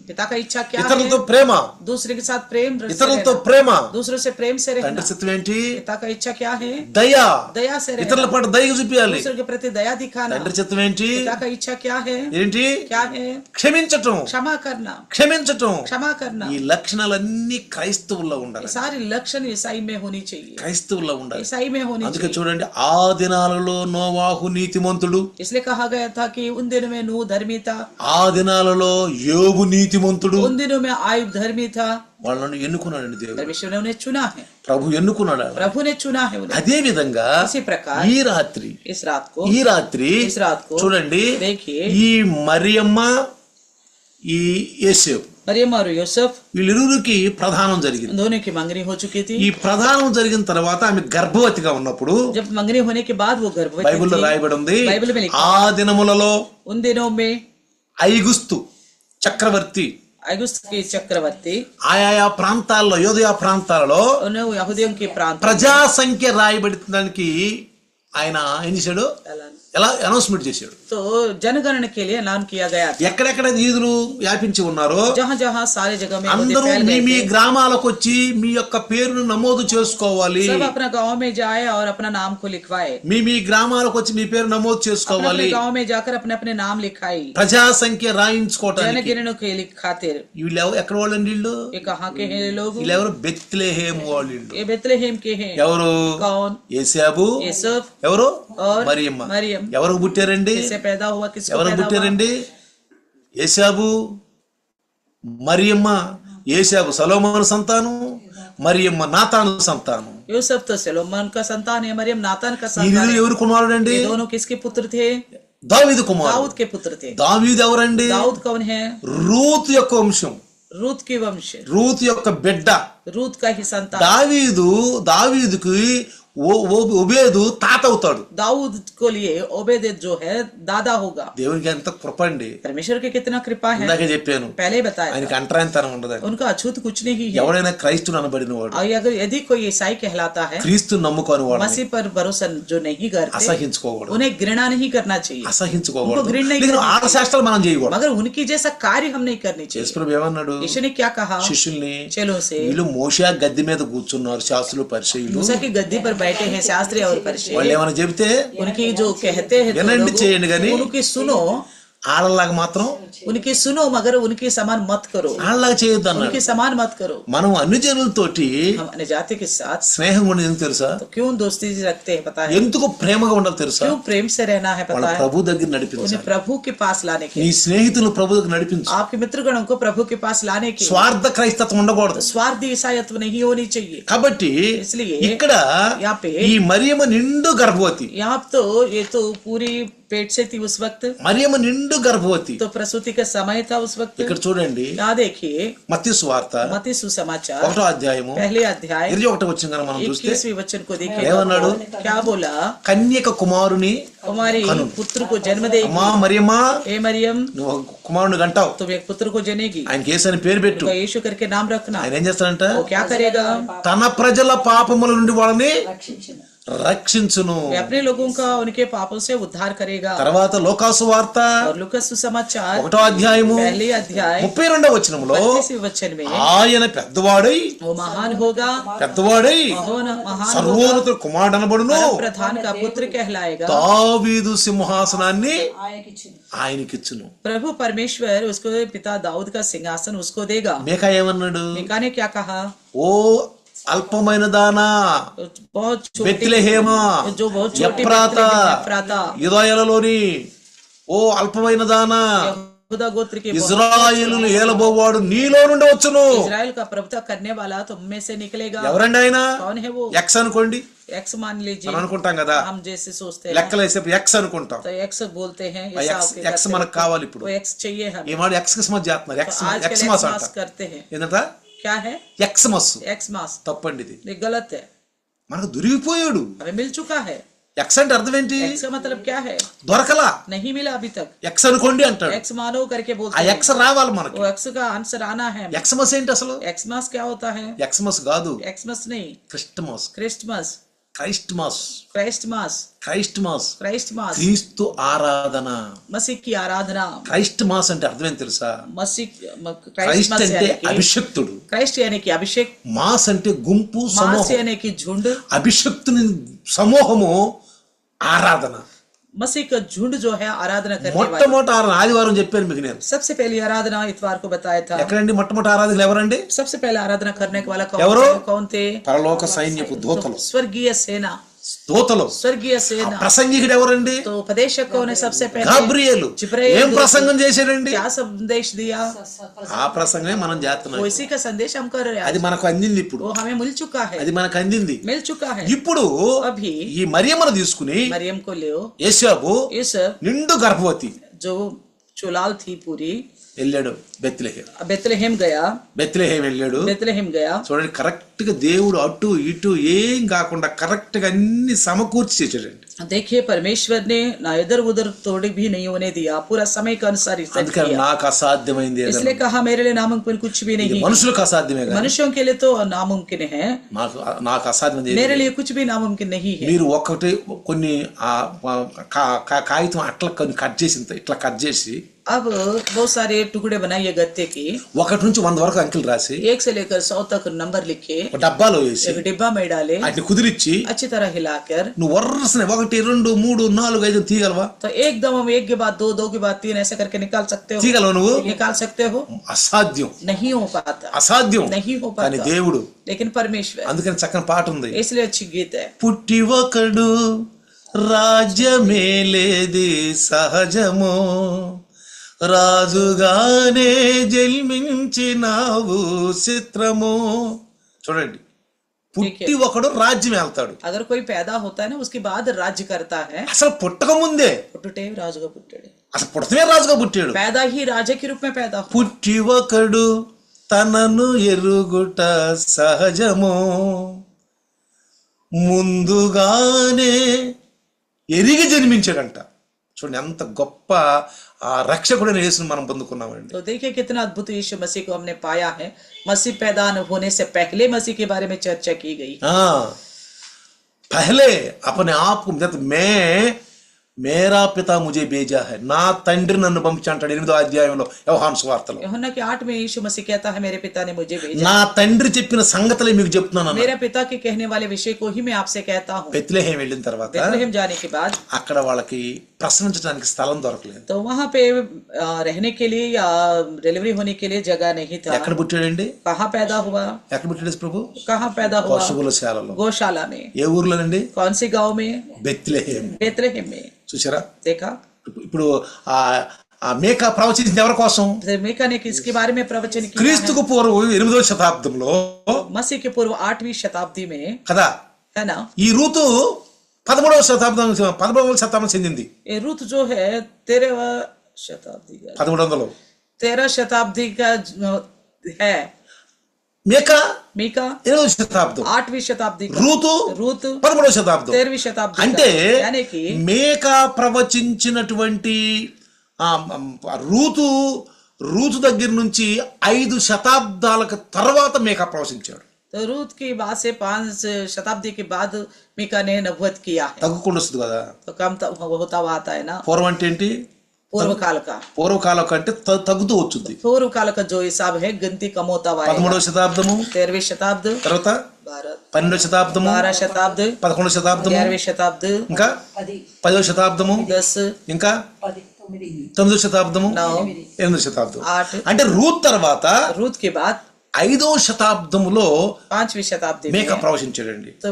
पिता का इच्छा क्या है? ఇతరులతో ప్రేమ. दूसरे के साथ प्रेम से ఇతరులతో रहना। ప్రేమ. दूसरों से प्रेम से रहना। తండ్రి చిత్తం ఏంటి? पिता का इच्छा क्या है? దయ. दया से रहना। ఇతరుల పట్ల దయ చూపించాలి. दूसरों के प्रति दया दिखाना। తండ్రి చిత్తం ఏంటి? पिता का इच्छा क्या है? ఏంటి? क्या है? క్షమించటం. क्षमा करना। క్షమించటం. क्षमा करना। ఈ లక్షణాలన్నీ క్రైస్తవుల్లో ఉండాలి. ये सारी लक्षण ईसाई में होनी चाहिए। క్రైస్తవుల్లో ఉండాలి. ईसाई में होनी అందుకే चाहिए। చూడండి, ఆ దినాలలో నోవాహు నీతిమంతుడు, इसलिए कहा गया था कि उन दिनों में नूह धर्मी था, ఆ దినాలలో యోబు నీతిమంతుడు. उन दिनों में आयुब धर्मी था। వాళ్ళను ఎన్నుకున్నాడండి దేవుడు. परमेश्वर ने उन्हें चुना है, ప్రభు ఎన్నుకున్నాడు. प्रभु ने चुना है उन्हें। అదే విధంగా इसी प्रकार ఈ రాత్రి इस रात को ఈ రాత్రి చూడండి, देखिए, ఈ మరియమ్మ, ఈ యేసేపు, मरियम और यूसुफ వీళ్ళిరువురికి ప్రధానం జరిగింది. दोनों की मंगनी हो चुकी थी। ఈ ప్రధానం జరిగిన తర్వాత ఆమె గర్భవతిగా ఉన్నప్పుడు जब मंगनी होने के बाद वो गर्भवती బైబిల్లో थी। రాయబడి ఉంది, बाइबल में लिखा, ఆ దినములలో उन दिनों में ఐగుస్తు చక్రవర్తి अगस्त के चक्रवर्ती ఆయా ప్రాంతాల్లో, యోదయ ప్రాంతాలలో उन्हें यहूदियों के प्रांत ప్రజా సంఖ్య రాయబడడానికి ఆయన ఏం చేశాడు? ఎలా అనౌన్స్మెంట్ చేశాడు? तो जनगणना के लिए ऐलान किया गया था। ఎక్కడెక్కడ యూదులు వ్యాపించి ఉన్నారో जहाँ जहाँ सारे जगह में यहूदी అందరూ फैल మీ गए మీ थे। గ్రామాలకు వచ్చి మీ యొక్క పేరును నమోదు చేసుకోవాలి. सब अपना गांव में जाए और अपना नाम को लिखवाए। మీ మీ గ్రామాలకు వచ్చి మీ పేరు నమోదు अपने చేసుకోవాలి. गांव में जाकर अपने अपने नाम लिखाई, ప్రజా సంఖ్య రాయించుకోవటానికి. जनगणना के खातिर। వీళ్ళు ఎక్కడ వాళ్ళండి? వీళ్ళు ये कहाँ के हैं लोग? వీళ్ళెవరు? బెత్లెహేము వాళ్ళు. వీళ్ళు ये बेतलेहम के हैं। ఎవరు? कौन? యేసాబు. यूसुफ ఎవరు? और మరియమ్మ. मरियम। ఎవరు పుట్టారండి? किससे पैदा हुआ? किसको ఎవరు पैदा हुआ? పుట్టారండి? యేసాబు, మరియమ్మ. యేసాబు సొలొమోను సంతానం, మరియమ్మ నాతాను సంతానం. यूसुफ तो सलोमन का संतान है, मरियम नातान का ఈ संतान है। ఎవరు కుమారుడండి? ये दोनों किसके पुत्र थे? దావీదు కుమారుడు. दाऊद के पुत्र थे। దావీదు ఎవరండి? दाऊद कौन है? రూతు యొక్క వంశం, रूत की वंश, రూతు యొక్క బిడ్డ. रूत का ही संतान। దావీదుకి ఒబేదు తాత అవుతాడు. दाऊद को लिए ओबेद जो है दादा होगा। దేవునికి ఎంత కృప అండి. परमेश्वर की कितना कृपा है, ఇందాకే చెప్పాను, पहले ही बताया ఆయనకి था। అంటరానితనం ఉండదు. उनका अछूत कुछ नहीं है। ఎవడైనా క్రైస్తుని అనబడిన వాడు, और अगर यदि कोई ईसाई कहलाता है, క్రీస్తుని నమ్ముకోని వాడు मसीह पर भरोसा जो नहीं करते, అసహించుకోకూడదు. उन्हें घृणा नहीं करना चाहिए, అసహించుకోకూడదు. उनको घृणा नहीं లేకపోతే करनी ఆడ శాస్త్రాలు మనం చేయకూడదు. मगर उनकी जैसा कार्य हम नहीं करनी चाहिए। యేసుప్రభు ఏమన్నాడు? यीशु ने क्या कहा శిష్యుల్ని, चेलों से? వీళ్ళు మోషే గద్దె మీద కూర్చున్నారు, శాస్త్రులు పరిసయ్యులు. मूसा की गद्दी पर बैठे हैं शास्त्री और फरीसी। వాళ్ళు ఏమైనా చెబితే उनकी जो कहते हैं तो వినండి, చేయండి, కానీ लोग, उनकी सुनो, ఆడలాగా మాత్రం उनकी सुनो मगर उनके समान मत करो, ఆడలాగా చేయొద్దు అన్నాడు. उनके समान मत करो। మనం అన్ని జనులతోటి हम अन्य जाति के साथ స్నేహం ఉండేది ఎందుకు తెలుసా? तो क्यों दोस्ती रखते हैं पता है? ఎందుకు ప్రేమగా ఉండాలి తెలుసా? क्यों प्रेम से रहना है వాళ్ళ पता है? ప్రభు దగ్గర उन्हें నడిపించాలి. प्रभु के पास लाने के నీ लिए, స్నేహితులు ప్రభు దగ్గర నడిపించు. आपके मित्रगणों को प्रभु के पास लाने के लिए। స్వార్థ క్రైస్తత్వం ఉండకూడదు. स्वार्थी ईसाईत्व नहीं होनी चाहिए। కాబట్టి इसलिए ఇక్కడ यहाँ पे ఈ మరియమ్మ నిండు గర్భవతి. यहाँ तो ये तो पूरी पेट से थी उस वक्त, మరియమ్మ నిండు గర్భవతి. तो प्रसूति का समय था उस वक्त। ఇక్కడ చూడండి, यहाँ देखिए మత్తయి సువార్త मत्ती सुसमाचार 1వ అధ్యాయము पहले अध्याय 21వ వచనం కనుక మనం చూస్తే 21वें वचन को देखिए। ఏమన్నాడు? क्या बोला? కన్యక కుమారుని, हमारे पुत्र को जन्म देगी। అమ్మా మరియమ్మ, हे मरियम, నువ్వు కుమారుని కంటావు, तुम एक पुत्र को जनेगी, ఆయనకి యేసు అని పేరు పెట్టు. उसका यीशु करके नाम रखना। ఆయన ఏం చేస్తాడంట? वो क्या करेगा? తన ప్రజల పాపముల నుండి వాళ్ళని రక్షించును. वे अपने लोगों का उनके पापों से उद्धार करेगा। తర్వాత లోకాసు వార్త और लूका सुसमाचार 1వ అధ్యాయము पहले अध्याय 32వ వచనములో 32वें वचन में ఆయన పెద్దవాడై वो महान होगा, महान సర్వోన్నత కుమారుడు అనబడును, प्रधान का पुत्र कहलाएगा। దావీదు సింహాసనాన్ని ఆయనకిచ్చును. प्रभु परमेश्वर उसको पिता दाऊद का सिंहासन उसको देगा। మీకా ఏమన్నాడు? मीका ने क्या कहा? ఓ అల్పమైన దానా, बहुत छोटी, బెత్లెహేమా, जो बहुत छोटी ఎఫ్రాతా, एफ्राता, యూదాయలలోని ఓ అల్పమైన దానా, यहूदा गोत्र के ఇజ్రాయేలును ఏలబోవాడు నీలో నుండి వచ్చును. इजराइल का प्रभुता करने वाला तुम में से निकलेगा। ఎవరండి ఆయన? कौन है वो? ఎక్స్ అనుకోండి, एक्स मान लीजिए, మనం అనుకుంటాం కదా, हम जैसे सोचते हैं లెక్కలు వేసేప్పుడు ఎక్స్ అనుకుంటాం. तो एक्स बोलते हैं, ఆ ఎక్స్ మనకు కావాలి. ఇప్పుడు वो एक्स चाहिए हमें। ఈ మాట ఎక్స్ మస్ చేస్తున్నారు. ఎక్స్ आजकल ఎక్స్ एक्स మాస్ मास అంట. करते हैं। ఏంటంట? क्या है? ఎక్స్ మస్. एक्स मास తప్పండి, ఇది ये गलत है, మనకు దొరికిపోయాడు. हमें मिल चुका है। ఎక్స్ అంటే అర్థం ఏంటి? एक्स का मतलब क्या है? దొరకలా, नहीं मिला अभी तक। ఎక్స్ అనుకోండి అంటాడు. एक्स मानो करके ఆ बोलते हैं, ఎక్స్ రావాలి మనకి. वो एक्स का आंसर आना है। ఎక్స్ మస్ ఏంటి అసలు? एक्स मास क्या होता है? ఎక్స్ మస్ కాదు, एक्स मास नहीं, Christmas. Christmas, Christ mass, Christ mass, Christ mass, Christ mass, క్రీస్తు ఆరాధన. मसीह की आराधना। క్రైస్ట్ మాస్ అంటే అర్థం ఏంటి తెలుసా? मसीह क्राइस्ट క్రైస్ట్ मास అంటే यानी कि అభిషక్తుడు, क्राइस्ट यानी कि अभिषेक, మాస్ అంటే గుంపు मास సమూహం, यानी कि झुंड, అభిషక్తుని సమూహము ఆరాధన. मसीह का झुंड जो है आराधना करने वाले। మొట్టమొదటి ఆరాధన ఆదివారం చెప్పాను మీకు నేను. सबसे पहली आराधना इतवार को बताया था। ఎక్కడండి మొట్టమొదటి ఆరాధకులు ఎవరండి? सबसे पहले आराधना करने वाला ఎవరు? कौन थे? పరలోక సైన్యపు దూతలు, स्वर्गीय सेना, దూతలు. स्वर्गीय सेना। ప్రసంగికుడు ఎవరండి? तो उपदेशक कौन है? सबसे पहले గాబ్రియేలు. जिब्राइल ఏం दूत। ప్రసంగం చేశాడండి? क्या संदेश दिया? ఆ ప్రసంగమే మనం చేస్తున్నాం. वो इसी का संदेश हम कर रहे हैं। అది మనకు అందింది. ఇప్పుడు वो हमें मिल चुका है, అది మనకు అందింది. मिल चुका है। ఇప్పుడు अभी ఈ మరియమ్మను తీసుకుని मरियम को ले, యేసాబు इस నిండు గర్భవతి जो चुलाल थी पूरी, వెళ్ళాడు బెత్లెహేం. बेतलेहम गया, బెత్లెహేం వెళ్ళాడు. बेतलेहम गया। చూడండి, కరెక్ట్ గా దేవుడు అటు ఇటు ఏం కాకుండా కరెక్ట్ గా అన్ని సమకూర్చి చేశాడండి. देखिए परमेश्वर ने ना इधर उधर थोड़ी भी नहीं होने दिया, पूरा समय के अनुसार ही सब అందుకని किया। నాకు అసాధ్యమైంది ఏదైనా. इसलिए कहा मेरे लिए नामुमकिन कुछ भी ఇది नहीं। మనుషులకు అసాధ్యమే కానీ मनुष्यों के लिए तो नामुमकिन है, నాకు అసాధ్యమైంది ఏది मेरे లేదు. लिए कुछ भी नामुमकिन नहीं है। మీరు ఒకటి కొన్ని కాగితం అట్లా కొన్ని కట్ చేసి ఇట్లా కట్ చేసి अब बहुत सारे टुकड़े बनाइए गत्ते की, 1 నుంచి 100 వరకు అంకెలు రాసి 1 से लेकर 100 तक नंबर लिखे, ఒక డబ్బాలో వేసి एक डिब्बा में डाले, వాటిని కుదిరిచ్చి अच्छी तरह हिलाकर, నువ్వు వరుసనే 1 2 3 4 5 తీయగలవా? तो एकदम हम एक के बाद दो, दो के बाद तीन ऐसे करके निकाल सकते हो? తీయగలవు నువ్వు? निकाल सकते हो? అసాధ్యం, नहीं हो पाता, అసాధ్యం. नहीं हो కానీ पाता। దేవుడు, लेकिन परमेश्वर, అందుకని చక్కని పాట ఉంది. इसलिए अच्छी गीत है। పుట్టి ఒకడు రాజ్యమేలేది సహజము, రాజుగానే జన్మించినావు చిత్రము. చూడండి, పుట్టి ఒకడు రాజ్యం వెళ్తాడు. अगर कोई पैदा होता है ना, उसके बाद राज्य करता है। అసలు పుట్టక ముందే, पुट्टे राजुगा पुट्टे, అసలు పుట్టమే రాజుగా పుట్టాడు. पैदा ही राजा के रूप में पैदा हो। పుట్టి ఒకడు తనను ఎరుగుట సహజము, ముందుగానే ఎరిగి జన్మించాడంట. చూడండి, ఎంత గొప్ప ఆ రక్షకుడైన యేసుని మనం పొందుకున్నామండి. तो देखिए कितना अद्भुत यीशु मसीह को हमने पाया है। मसीह पैदा होने से पहले मसीह के बारे में चर्चा की गई। पहले अपने आप को मैं मेरा पिता मुझे भेजा है, నా తండ్రి నన్ను పంపించాడు. 8వ అధ్యాయంలో యోహాను సువార్తలో यूहन्ना के 8 में यीशु मसीह कहता है मेरे पिता ने मुझे भेजा। నా తండ్రి చెప్పిన సంగతులే మీకు చెప్తున్నాను. मेरे पिता के कहने वाले विषय को ही मैं आपसे कहता हूँ। బెత్లెహేం వెళ్ళిన తర్వాత बेतलेहम जाने के बाद అక్కడ వాళ్ళకి ప్రసవించడానికి స్థలం దొరకలేదు. तो वहाँ पे रहने के लिए या डिलीवरी होने के लिए जगह नहीं था। ఎక్కడ పుట్టాడండి? कहाँ पैदा हुआ? ఎక్కడ పుట్టాడు ప్రభు? कहाँ पैदा हुआ? పశువులశాలలో. गौशाला में। ఏ ఊర్లోనండి? कौन सी गांव में? బెత్లెహేం. बेतलेहम में। చూసారా? देखा? ఇప్పుడు ఆ మేకా ప్రవచించింది ఎవరి కోసం? मीका ने किसके बारे में प्रवचन किया है? క్రీస్తుకు పూర్వం 8వ శతాబ్దంలో, मसीह के पूर्व 8वीं शताब्दी में, కదా, है ना? ఈ రూతు 13వ శతాబ్దం చెందింది. ये रूत जो है 13वीं शताब्दी का, 1300. 13 शताब्दी का है। మేకా मीका 8వ శతాబ్దం, 8वीं शताब्दी का, రూతు रूत 13వ శతాబ్దం. 13वीं शताब्दी అంటే का, यानी कि మేకా ప్రవచించినటువంటి రూతు దగ్గర నుంచి 5 శతాబ్దాలకు తర్వాత మేకా ప్రవచించాడు. तो रूत की बात से 5 शताब्दी के बाद मीका ने नबूवत किया है। తగ్గుకుండా వస్తుంది కదా. तो कम होता हुआ आता है ना। పూర్వం అంటే ఏంటి? पूर्व काल का, పూర్వకాలం కంటే తగ్గుతూ వచ్చింది. पूर्व काल का जो हिसाब है गिनती कम होता हुआ है। 13వ శతాబ్దము, 13वीं शताब्द, తర్వాత 12వ శతాబ్దము, 12 शताब्द, 11వ శతాబ్దము, 11वीं शताब्द, ఇంకా 10వ శతాబ్దము, 10, ఇంకా 9వ శతాబ్దము, 9, 8వ శతాబ్దం. 8, అంటే రూత్ తర్వాత रूत के बाद 5వ శతాబ్దములో 5वीं शताब्दी మేక में ప్రవచించాడండి. तो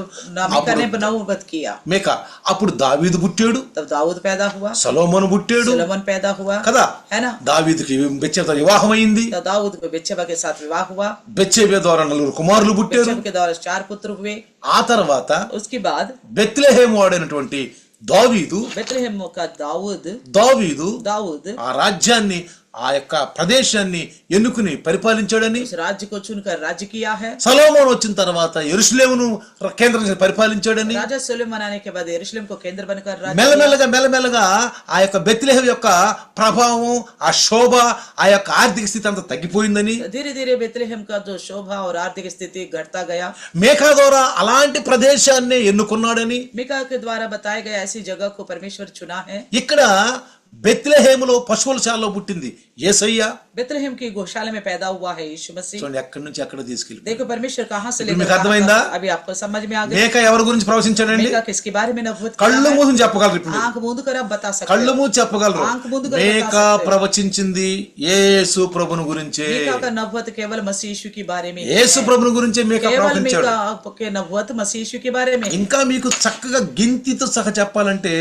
मीका ने नबूवत किया। మేక అప్పుడు దావీదు పుట్టాడు, तब दाऊद पैदा हुआ, సొలొమోను పుట్టాడు सुलेमान पैदा हुआ, కదా. है ना। దావీదుకి బెత్షెబతో వివాహం అయింది. तो दाऊद को बेत्शेबा के साथ विवाह हुआ, బెత్షెబ ద్వారా 4 కుమారులు పుట్టారు. बेत्शेबा के द्वारा 4 पुत्र हुए। ఆ తర్వాత उसके बाद బెత్లెహేము వాడైనటువంటి దావీదు बेतलेहम का దావీదు दाऊद ఆ రాజ్యాన్ని, ఆ యొక్క ప్రదేశాన్ని ఎన్నుకుని పరిపాలించాడని, उस राज्य को चुनकर राज्य किया है। సొలొమోను వచ్చిన తర్వాత యెరూషలేమును కేంద్రంగా పరిపాలించాడని, राजा सुलेमान आने के बाद यरूशलेम को केंद्र बनकर राज्य మెల్లమెల్లగా ఆ యొక్క బెత్లెహేము యొక్క ప్రభావం, ఆ శోభ, ఆ యొక్క ఆర్థిక స్థితి అంతా తగ్గిపోయిందని, धीरे धीरे बेतलेहम का जो शोभा और आर्थिक स्थिति घटता गया। మేకా ద్వారా అలాంటి ప్రదేశాన్ని ఎన్నుకున్నాడని, मीका के द्वारा बताया गया ऐसी जगह को परमेश्वर चुना है। ఇక్కడ బెత్లెహేములో పశువుల శాలలో పుట్టింది యేసయ్య. बेतलेहम की गौशाला में पैदा हुआ है यीशु मसीह। చూడండి ఎక్కడి నుంచి ఎక్కడ తీసుకెళ్ళి. देखो परमेश्वर कहाँ से ఇప్పుడు लेकर మీకు అర్థమైందా? अभी आपको समझ में आ गया। మేక ఎవరి గురించి ప్రవచించాడండి? मीका किसके बारे में नबूवत కళ్ళు किया है? మూసి చెప్పగలరు. ఇప్పుడు आंख मूंद कर आप बता सकते కళ్ళు हो। మూసి చెప్పగలరు. ఆంఖ ముందుగా మేక బతా సక్తే. ప్రవచించింది యేసు ప్రభుని గురించే. मीका का नबूवत केवल मसीह यीशु के बारे में ही యేసు है। ప్రభుని గురించే మేక केवल ప్రవచించాడు. मीका के नबूवत मसीह यीशु के बारे में। ఇంకా మీకు చక్కగా గింతితో సహా చెప్పాలంటే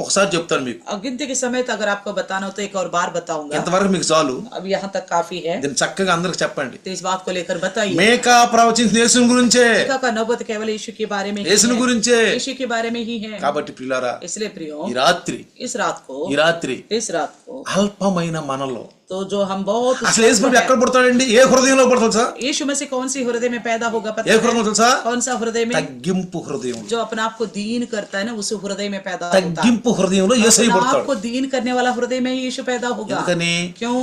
ఒకసారి చెప్తాను మీకు. अब गिनती के समय अगर आपको बताना हो तो एक और बार बताऊंगा। ఎంతవరకు మీకు చాలు. अब यहाँ तक काफी है, దీన్ని చక్కగా అందరికి చెప్పండి. तो इस बात को लेकर बताइए। మేక ప్రవచించిన యేసుని గురించే, मीका का नबूवत केवल यीशु के बारे में ही యేసుని है। గురించే. यीशु के बारे में ही है। కాబట్టి ప్రియులారా, इसलिए प्रियो, ఈ రాత్రి इस रात को అల్పమైన మనలో तो जो हम बहुत అసలు యేసు ప్రభు ఎక్కడ పుడతాడండి? ఏ హృదయంలో పుడతాడు తెలుసా? यीशु में से कौन सी हृदय में पैदा होगा पता ఏ है? హృదయం తెలుసా? कौन सा हृदय में? తగ్గింపు హృదయం. जो अपने आप को दीन करता है ना, उस हृदय में पैदा होता है। తగ్గింపు హృదయంలో యేసయ్య अपने పుడతాడు. आप को दीन करने वाला हृदय में ही यीशु पैदा होगा। ఎందుకని? क्यों?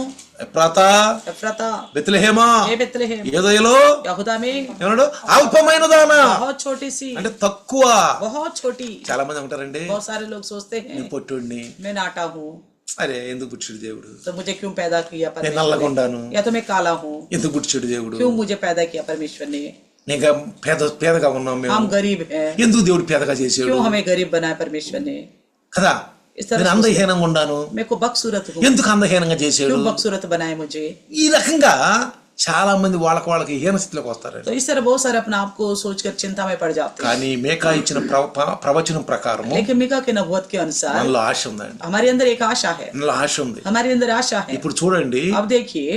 ఎఫ్రాతా, एफ्राता, బెత్లెహేమా, ये बेतलेहम, యూదయలో यहूदा में ఏమన్నాడు? అల్పమైనదానా बहुत छोटी सी, అంటే తక్కువ. बहुत छोटी। చాలా మంది ఉంటారండి, बहुत सारे लोग सोचते हैं నేను పొట్టుడిని, मैं नाटा हूँ అరే ఎందుకు పుట్టాడు దేవుడు, तो मुझे क्यों पैदा किया నేను परमेश्वर నల్లగా ने? ఉండాను, या तो मैं काला हूँ, ఎందుకు పుట్టాడు దేవుడు, क्यों मुझे पैदा किया परमेश्वर ने? ఇంకా పేదగా ఉన్నాం మేము, हम गरीब हैं, ఎందుకు దేవుడు పేదగా చేసాడు क्यों हमें गरीब बनाया परमेश्वर ने? కదా. इस तरह నేను అందహీనంగా ఉన్నాను, मेरे को बकसूरत हूँ, ఎందుకు అందహీనంగా చేసాడు. क्यों बकसूरत बनाए मुझे? ఈ రకంగా చాలా మంది వాళ్ళకి హీన స్థితిలోకి వస్తారు. तो इस तरह बहुत सारे अपने आप को सोचकर चिंता में पड़ जाते हैं। కానీ మేకా ఇచ్చిన ప్రవచనం ప్రకారము लेकिन मीका के नबूवत के अनुसार మనలో ఆశ ఉందండి, हमारे अंदर एक आशा है, మనలో ఆశ ఉంది. हमारे अंदर आशा है। ఇప్పుడు చూడండి, अब देखिए,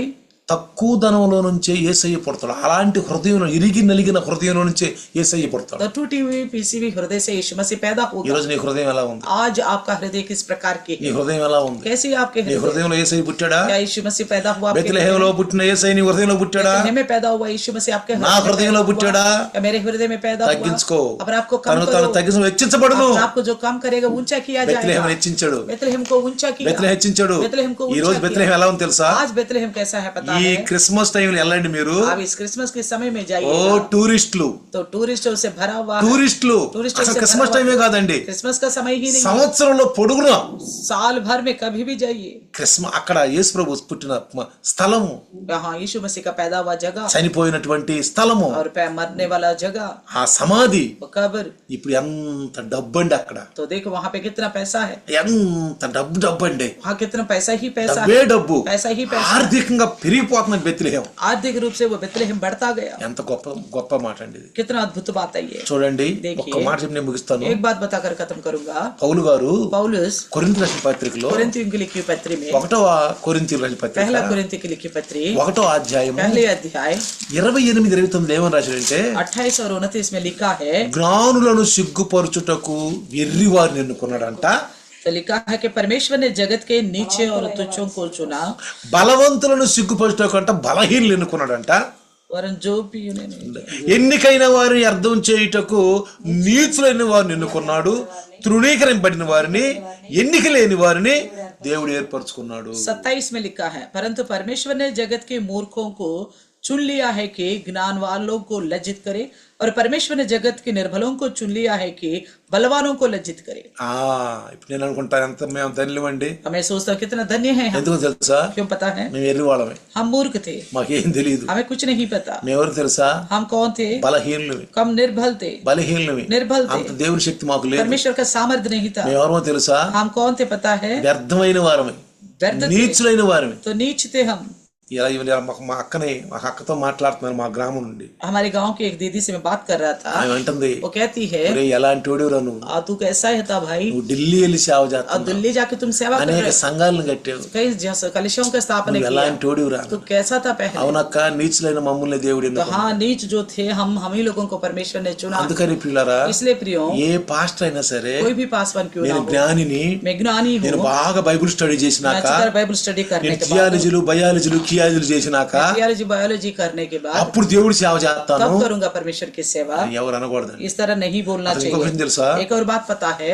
తక్కువ ధనంలో నుంచే యేసయ్య పుడతాడు. అలాంటి హృదయంలో, ఇరిగి నలిగిన హృదయంలో నుంచే యేసయ్య పుడతాడు. तो टूटी हुई पीसी हुई हृदय से यीशु मसीह पैदा ఈ होगा। రోజు నీ హృదయం ఎలా ఉంది? आज आपका हृदय किस प्रकार की నీ है? హృదయం ఎలా ఉంది? कैसी आपके నీ हृदय? హృదయంలో యేసయ్య పుట్టాడా? क्या यीशु मसीह पैदा हुआ आपके हृदय బెత్లెహేములో పుట్టిన యేసయ్య నీ హృదయంలో పుట్టాడా? में? में पैदा हुआ यीशु मसीह आपके నా हृदय హృదయంలో में పుట్టాడా? पैदा हुआ? या मेरे हृदय में पैदा हुआ? తగ్గించుకో. अपने आपको कम తను करो। తగ్గించు, హెచ్చించబడును. अपने आपको जो कम करेगा ऊंचा किया బెత్లెహేం जाएगा। హెచ్చించాడు, बेतलेहम को ऊंचा किया। బెత్లెహేం హెచ్చించాడు. बेतलेहम को ఈ రోజు ऊंचा బెత్లెహేం किया। ఎలా ఉంది తెలుసా? आज बेतलेहम कैसा है पता ఈ है? క్రిస్మస్ టైంలో వెళ్ళండి మీరు. आप इस क्रिसमस के समय में ఓ जाइए టూరిస్టులు, तो टूरिस्टों से भरा हुआ है। టూరిస్టులు टूरिस्टों అసలు से క్రిస్మస్ भरा టైమే हुआ है। కాదండి, क्रिसमस का समय ही नहीं, సంవత్సరంలో పొడుగున साल भर में कभी भी जाइए। అక్కడ యేసు ప్రభు పుట్టిన స్థలము, यहाँ यीशु मसीह का पैदा हुआ जगह చనిపోయినటువంటి స్థలము, और मरने वाला जगह, ఆ సమాధి. वो कब्र। ఇప్పుడు ఎంత డబ్బు అండి అక్కడ, तो देखो वहाँ पे कितना पैसा है, ఎంత డబ్బు అండి, वहाँ कितना पैसा ही पैसा డబ్బే है, డబ్బు. पैसा ही पैसा। ఆర్థికంగా పెరిగిపోతున్న బెత్లెహేం. आर्थिक रूप से वो बेतलेहम बढ़ता गया। ఎంత గొప్ప గొప్ప మాట అండి ఇది. कितना अद्भुत बात है ये। చూడండి, देखिए, ఒక్క మాట చెప్పి నేను ముగిస్తాను. एक बात बताकर खत्म करूंगा। పౌలు గారు पौलुस కొరింథీ రాసిన పత్రికలో कोरिन्थियों की लिखी पत्री में, 1వ కొరింథీ రాసిన పత్రిక पहला कोरिन्थी की लिखी पत्री 1వ అధ్యాయం पहले अध्याय 28-29 ఏమని రాశాడంటే, 28 और 29 में लिखा है, జ్ఞానులను సిగ్గుపరచుటకు వెర్రివారిని ఎన్నుకున్నాడంట, तो लिखा है कि परमेश्वर ने जगत के नीचे और तुच्छों को चुना, బలవంతులను సిగ్గుపరచుటకు అంట బలహీనులు ఎన్నుకున్నాడంట, वरन जो भी उन्हें नहीं। ఎన్నికైన వారిని అర్థం చేయుటకు నీచులైన వారిని ఎన్నుకున్నాడు, తృణీకరింపబడిన వారిని, ఎన్నిక లేని వారిని దేవుడు ఏర్పరచుకున్నాడు. 27 में लिखा है, परंतु परमेश्वर ने जगत के मूर्खों को चुन लिया है कि ज्ञान वालों को लज्जित करे और परमेश्वर ने जगत के निर्बलों को चुन लिया है कि बलवानों को लज्जित करे। ఇప్పుడు నేను అనుకుంటాను ఎంత మేము ధన్యులమండి. हमें सोचता हूं कितना धन्य है हम। ఎందుకు తెలుసా? क्यों पता है? మేము ఎర్రి వాళ్ళమే, हम मूर्ख थे, మాకేం తెలియదు. हमें कुछ नहीं पता। మేమెవరు తెలుసా? हम कौन थे? బలహీనులవి, कम निर्बल थे, బలహీనులవి. निर्बल थे, అంత దేవుని శక్తి మాకు లేదు. परमेश्वर का सामर्थ्य नहीं था। మేమెవరో తెలుసా? हम कौन थे पता है? వ్యర్థమైన వారమే, व्यर्थ थे, నీచులైన వారమే. तो नीच थे हम। ఇలా మా అక్కతో మాట్లాడుతున్నారు మా గ్రామం నుండి. हमारे गांव की एक दीदी से मैं बात कर रहा था, ఆమె అంటుంది, वो कहती है ఎలాంటి వాడివిరా నువ్వు, तू कैसा है था भाई, నువ్వు ఢిల్లీ వెళ్ళి సేవ और చేస్తావు, दिल्ली जाके तुम सेवा कर అనేక रहे हो, సంఘాలను కట్టావు, कई कलिसियों का स्थापना నువ్వు किया, ఎలాంటి వాడివిరా. तू कैसा था पहले। అవునక్క, నీచులైన మమ్మల్ని దేవుడు तो ఎన్నుకున్నాడు. हाँ, नीच जो थे हम ही लोगों को परमेश्वर ने चुना। అందుకని ప్రియులారా, इसलिए प्रियो, ఏ పాస్టర్ అయినా సరే, कोई भी पासवान क्यों ना నేను हो, జ్ఞానిని, मैं ज्ञानी నేను हूँ, బాగా బైబిల్ స్టడీ मैं చేసినాక, अच्छी बाइबल स्टडी करने నేను के बाद, థియాలజీలు బయాలజీలు కియాలజీలు చేసినాక थियोलॉजी बायोलॉजी करने के बाद అప్పుడు దేవుడి సేవ చేస్తాను तब करूंगा परमेश्वर की सेवा। ఎవరు అనకూడదండి. इस तरह नहीं बोलना అసలు ఇంకొక విషయం चाहिए। తెలుసా? एक और बात पता है,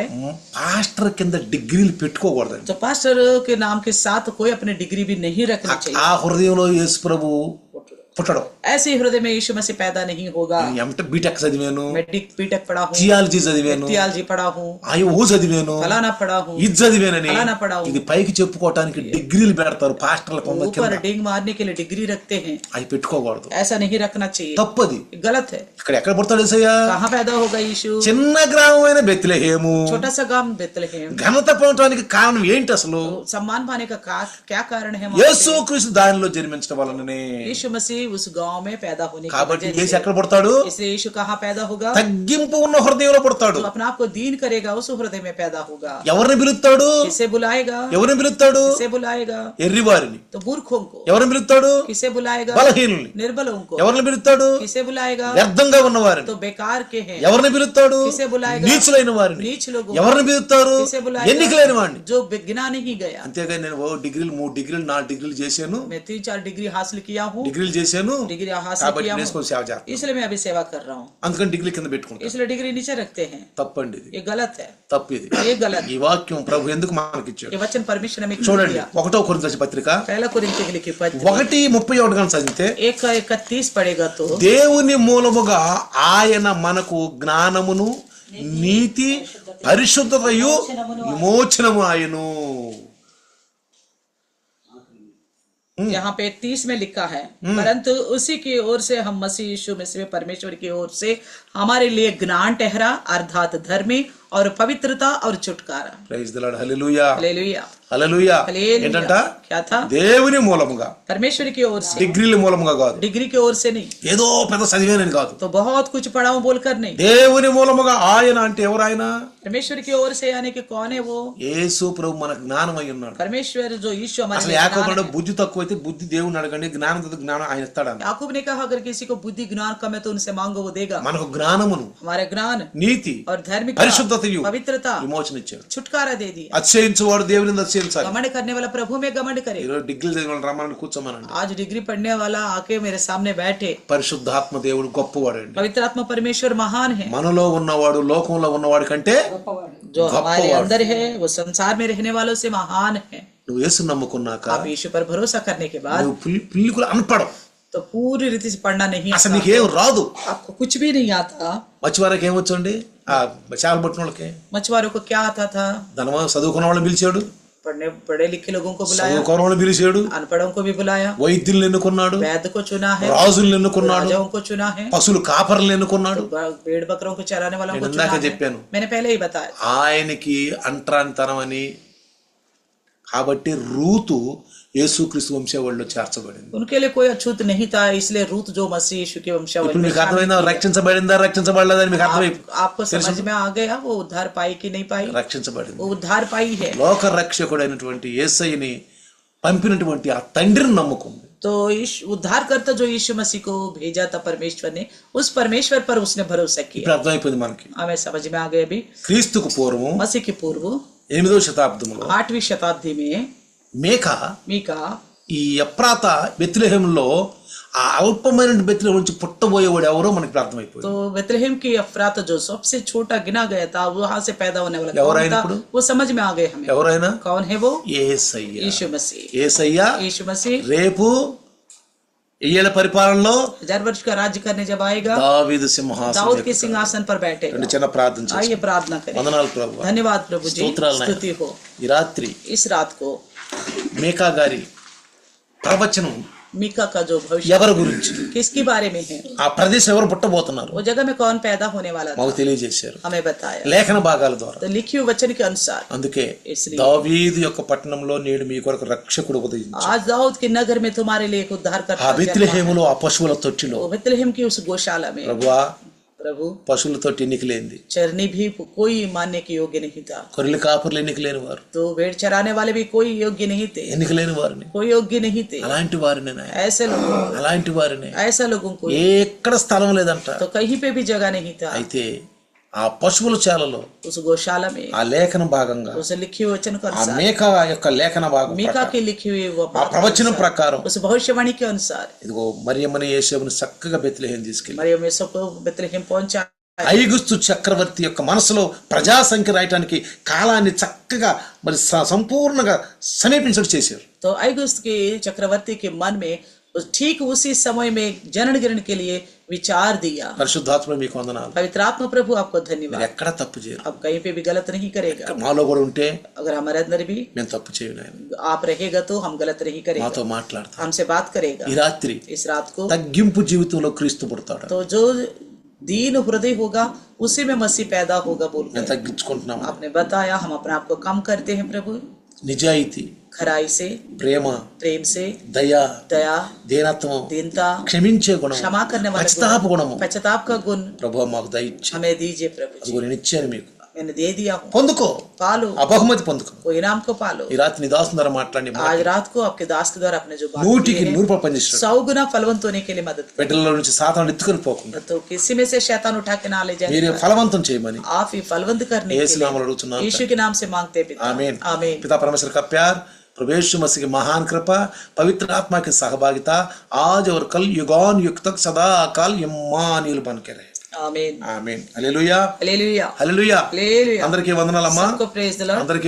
పాస్టర్ కింద డిగ్రీలు పెట్టుకోకూడదండి. तो पास्टर के नाम के साथ कोई अपनी डिग्री भी नहीं रखनी चाहिए। ఆ హృదయంలో యేసు ప్రభు పుట్టడం. ऐसे हृदय में यीशु मसीह पैदा नहीं होगा। ఎంట బీటెక్ చదివాను, मैं बीटेक पढ़ा हूँ, థియాలజీ చదివాను, थियोलॉजी पढ़ा हूँ, ఓ చదివాను, फलाना पढ़ा हूँ, ఇది చదివానని फलाना पढ़ा हूँ। ఇది పైకి చెప్పుకోవటానికి డిగ్రీలు పెడతారు పాస్టర్ల కొంద కింద. ऊपर डिंग मारने के लिए डिग्री रखते हैं, అవి పెట్టుకోకూడదు, ऐसा नहीं रखना चाहिए, తప్పది. गलत है। ఇక్కడ ఎక్కడ పుడతాడు యేసయ్య? कहाँ पैदा होगा यीशु? చిన్న గ్రామమైన బెత్లెహేము. छोटा सा गांव बेतलहम। ఘనత పొందడానికి కారణం ఏంటి అసలు? तो सम्मान पाने का क्या कारण है? యేసు క్రీస్తు దానిలో జన్మించడం వలననే. यीशु मसीह उस गांव में पैदा होने की కాబట్టి वजह యేసు से। ఎక్కడ పుడతాడు? इसलिए यीशु कहाँ पैदा होगा? తగ్గింపు ఉన్న హృదయంలో పుడతాడు. जो अपने आप को दीन करेगा उस हृदय में पैदा होगा। ఎవరిని పిలుస్తాడు? किसे बुलाएगा? ఎవరిని పిలుస్తాడు? किसे बुलाएगा? ఎర్రివారిని. तो मूर्खों को। ఎవరిని పిలుస్తాడు? किसे बुलाएगा? బలహీనుల్ని. निर्बलों को। ఎవరిని పిలుస్తాడు? किसे बुलाएगा? వ్యర్థంగా ఉన్నవారిని. तो बेकार के हैं। ఎవరిని పిలుస్తాడు? किसे बुलाएगा? నీచులైన వారిని. नीच लोगों। ఎవరిని పిలుస్తారు? किसे बुलाएगा? ఎన్నికలైన వాడిని. जो गिना नहीं गया। అంతేగాని నేను 3 డిగ్రీలు 4 డిగ్రీలు చేశాను, मैं 3-4 डिग्री हासिल किया हूँ, డిగ్రీలు చేశాను डिग्री हासिल కాబట్టి किया నేర్చుకొని సేవ చేస్తాను, इसलिए मैं अभी सेवा कर रहा हूँ, అందుకని డిగ్రీ కింద పెట్టుకుంటాను. इसलिए डिग्री नीचे रखते हैं। తప్పండి ఇది, ये गलत है, తప్పు ఇది. ये गलत। ఈ వాక్యం ప్రభు ఎందుకు మనకిచ్చాడు? ये वचन परमेश्वर ने हमें क्यों చూడండి, दिया? 1 కొరింథీ పత్రిక पहला कोरिन्थियों के लिखी पत्र 1:31 గంట చదివితే 1:31 पढ़ेगा तो, దేవుని మూలముగా ఆయన మనకు జ్ఞానమును నీతి పరిశుద్ధతయు విమోచనము ఆయను. यहाँ पे 30 में लिखा है, परंतु उसी की ओर से हम मसीह यीशु में परमेश्वर की ओर से हमारे लिए ज्ञान ठहरा, अर्थात धर्मी और पवित्रता और छुटकारा। Praise the Lord. Hallelujah, hallelujah, hallelujah. Hallelujah. ఏంటంట? क्या था? దేవుని మూలముగా, परमेश्वर की ओर से, డిగ్రీల మూలముగా కాదు, डिग्री की ओर से नहीं, ఏదో పెద్ద చదివేనని కాదు. तो बहुत कुछ पढ़ा हूं बोलकर नहीं। దేవుని మూలముగా ఆయన అంటే ఎవరు? ఆయన परमेश्वर की ओर से यानी कि कौन है वो? యేసు ప్రభు మన జ్ఞానం అయి ఉన్నాడు. परमेश्वर जो यीशु हमारे అసలు लिए యాకోబు ज्ञान అన్నాడు, है। బుద్ధి తక్కువైతే బుద్ధి దేవుని అడగండి, జ్ఞానం జ్ఞానం ఆయన ఇస్తాడు. याकूब ने कहा अगर किसी को बुद्धि ज्ञान कम है तो उनसे मांगो, वो देगा। మనకు జ్ఞానమును, हमारे ज्ञान నీతి, और धार्मिक పరిశుద్ధతయు पवित्रता విమోచన ఇచ్చాడు. छुटकारा दे दिया। అతిశయించువాడు దేవుని అతిశయించాలి. घमंड करने वाला प्रभु में घमंड करे। ఈరోజు డిగ్రీలు చదివిన వాళ్ళు రమ్మని కూర్చోమనండి. आज डिग्री पढ़ने वाला आके मेरे सामने बैठे। పరిశుద్ధాత్మ దేవుడు గొప్పవాడు అండి. पवित्र आत्मा परमेश्वर महान है। మనలో ఉన్నవాడు లోకంలో ఉన్నవాడు కంటే जो हमारे अंदर है वो संसार में रहने वालों से महान है। నువ్వు యేసు నమ్ముకున్నాక आप यीशु पर भरोसा करने के बाद నువ్వు పిల్లికులు అనపడం, तो पूरी रीति से पढ़ना नहीं అసలు आता। నీకేం రాదు. आपको कुछ भी नहीं आता। మచ్చివారికి ఏమొచ్చండి? ఆ చేపలు పట్టిన వాళ్ళకి. मछुआरों को क्या आता था? ధనవా చదువుకున్న వాళ్ళని పిలిచాడు, पढ़े लिखे लोगों को बुलाया, చదువుకోని వాళ్ళని పిలిచాడు, अनपढ़ों को भी बुलाया, వైద్యులను ఎన్నుకున్నాడు, वैद्य को चुना है, రాజులను ఎన్నుకున్నాడు, राजाओं को चुना है, పశువులు కాపర్లను ఎన్నుకున్నాడు. भेड़ बकरों को चराने वालों को నేను चुना ఇందాక है। చెప్పాను, मैंने पहले ही बताया। ఆయనకి అంటరానితనం అని. కాబట్టి రూతు యేసుక్రీస్తు వంశావళిలో చేర్చబడింది. उनके लिए कोई अछूत नहीं था, इसलिए रूत जो मसीह यीशु के वंशावली ఇప్పుడు में మీకు అర్థమైందా? రక్షించబడిందా రక్షించబడలేదని మీకు అర్థమై आपको समझ में आ गया वो उद्धार पाई कि नहीं पाई? రక్షించబడింది. वो उद्धार पाई है। లోక రక్షకుడైనటువంటి యేసయ్యని పంపినటువంటి ఆ తండ్రిని నమ్ముకుంది. तो उद्धार करता जो यीशु मसीह को भेजा था परमेश्वर ने, उस परमेश्वर पर उसने भरोसा किया। ఇప్పుడు అర్థమైపోయింది మనకి. हमें समझ में आ गया अभी। క్రీస్తుకు పూర్వం मसीह के पूर्व 8వ శతాబ్దంలో 8वीं शताब्दी में మేకా मीका ఈ ఎప్రాత బెత్లెహేములో ఆ అల్పమైన బెత్లెహేము నుంచి పుట్టబోయేవాడు ఎవరో మనకి అర్థమైపోయింది. तो बेतलहम की अफरात जो सबसे छोटा गिना गया था, वहां से पैदा होने वाला ఎవరు कौन ఆయన था? ఇప్పుడు? वो समझ में आ गए हमें। ఎవరైనా? कौन है वो? యేసయ్య. यीशु मसीह। యేసయ్య यीशु मसीह రేపు ఏళ్ల పరిపాలనలో 1000 वर्ष का राज्य करने जब आएगा, దావీదు సింహాసనం दाऊद के सिंहासन पर बैठेगा। రెండు చిన్న ప్రార్థన చేస్తాం. आइए प्रार्थना करें। వందనాలు ప్రభువా. धन्यवाद प्रभु जी, స్తోత్రాలు నాయనా. स्तुति हो। ఈ రాత్రి इस रात को మీకా గారి ప్రవచనం मीका का जो भविष्य ఎవరి గురించి, किसके बारे में है, ఆ ప్రదేశం ఎవరు పుట్టబోతున్నారు वो जगह में कौन पैदा होने वाला था, మాకు తెలియజేశారు हमें बताया లేఖన భాగాల ద్వారా. तो लिखी हुई वचन के अनुसार। అందుకే इसलिए దావీదు యొక్క పట్టణంలో నేడు మీ కొరకు రక్షకుడు ఉదయించాడు. आज दाऊद के नगर में तुम्हारे लिए एक उद्धार ఆ करता जन्मा है। బెత్లెహేములో ఆ పశువుల తొట్టిలో वो बेथलेहम की उस गौशाला में ప్రభువా प्रभु పశువుల తొట్టి ఎన్నిక లేనిది, चरनी भी कोई मानने के योग्य नहीं था, గొర్రెల కాపర్లు ఎన్నిక లేని వారు, तो भेड़ चराने वाले भी कोई योग्य नहीं थे, ఎన్నిక లేని వారిని, कोई योग्य नहीं थे। అలాంటి వారిని నాయనా, ऐसे लोगों అలాంటి వారిని ऐसा लोगों को ఎక్కడ స్థలం లేదంట. तो कहीं पे भी जगह नहीं था। అయితే ఆ పశువుల చాలలో उस गौशाला में ఆ లేఖన భాగంగా उस लिखी हुई वचन के ఆ अनुसार, మేకా యొక్క లేఖన భాగం मीका ప్రకారం, की लिखी हुई वो ఆ बात ప్రవచనం ప్రకారం उस भविष्यवाणी के अनुसार ఇదిగో మరియమ్మని యేసేపుని చక్కగా బెత్లెహేము తీసుకెళ్ళి मरियम यूसुफ को बेथलेहम पहुंचा। ఐగుస్తు చక్రవర్తి యొక్క మనసులో ప్రజా సంఖ్య రాయటానికి కాలాన్ని చక్కగా మరి సంపూర్ణంగా సమీపించడం చేశారు. तो अगस्त के चक्रवर्ती के मन में ठीक उसी समय में जनन ग्रहण के लिए विचार दिया। పరిశుద్ధాత్మ మీకు వందనాలు. पवित्र आत्मा प्रभु आपको మీరు धन्यवाद। ఎక్కడ తప్పు చేయరు. अब कहीं पे भी गलत नहीं करेगा। మాలో కూడా ఉంటే अगर हमारे अंदर भी మేము తప్పు చేయను. ఆయన आप रहेगा तो हम गलत नहीं करेगा, మాతో మాట్లాడతాం. हमसे बात करेगा। ఈ రాత్రి इस रात को తగ్గింపు జీవితంలో క్రీస్తు పుడతాడు. तो जो दीन हृदय होगा उसी में मसीह पैदा होगा మేము बोलकर తగ్గించుకుంటున్నాము. आपने बताया। हम अपने आप को कम करते हैं प्रभु, నిజాయితీ, खराई से, ప్రేమ, प्रेम से, దయ, दया, దీనత్వం, दीनता, క్షమించే గుణం, क्षमा करने वाले పశ్చాత్తాప गुण, గుణము पश्चाताप का गुण ప్రభువా మాకు దయచేయి. हमें दीजिए प्रभु जी। అది నేను ఇచ్చాను మీకు, मैंने दे दिया हूँ, పొందుకో, पालो, ఆ బహుమతి పొందుకో. वो इनाम को पालो। ఈ రాత్రి నీ దాసుని ద్వారా మాట్లాడి आज रात को आपके दास के द्वारा अपने जो बात నూటికి किए हैं, 100 పనిచేస్తాడు. 100 गुना फलवंत होने के लिए मदद బిడ్డల నుంచి సాతాను ఎత్తుకొని పోకుండా करो। तो किसी में से शैतान उठा के ना ले जाए, మీరే ఫలవంతం చేయమని आप ही फलवंत करने के యేసు నామములో लिए అడుగుతున్నాను. यीशु के नाम से मांगते हैं पिता, आमीन. आमीन। पिता परमेश्वर का प्यार, प्रभु यीशु मसीह की महान कृपा, पवित्र आत्मा की सहभागिता आज और कल युगान युग तक सदा काल इम्मानुएल बन के रहे. आमीन, आमीन. Hallelujah, hallelujah, hallelujah. हालेलुया। అందరికీ వందనాలమ్మా. सबको प्रेज द लॉर्ड। అందరికీ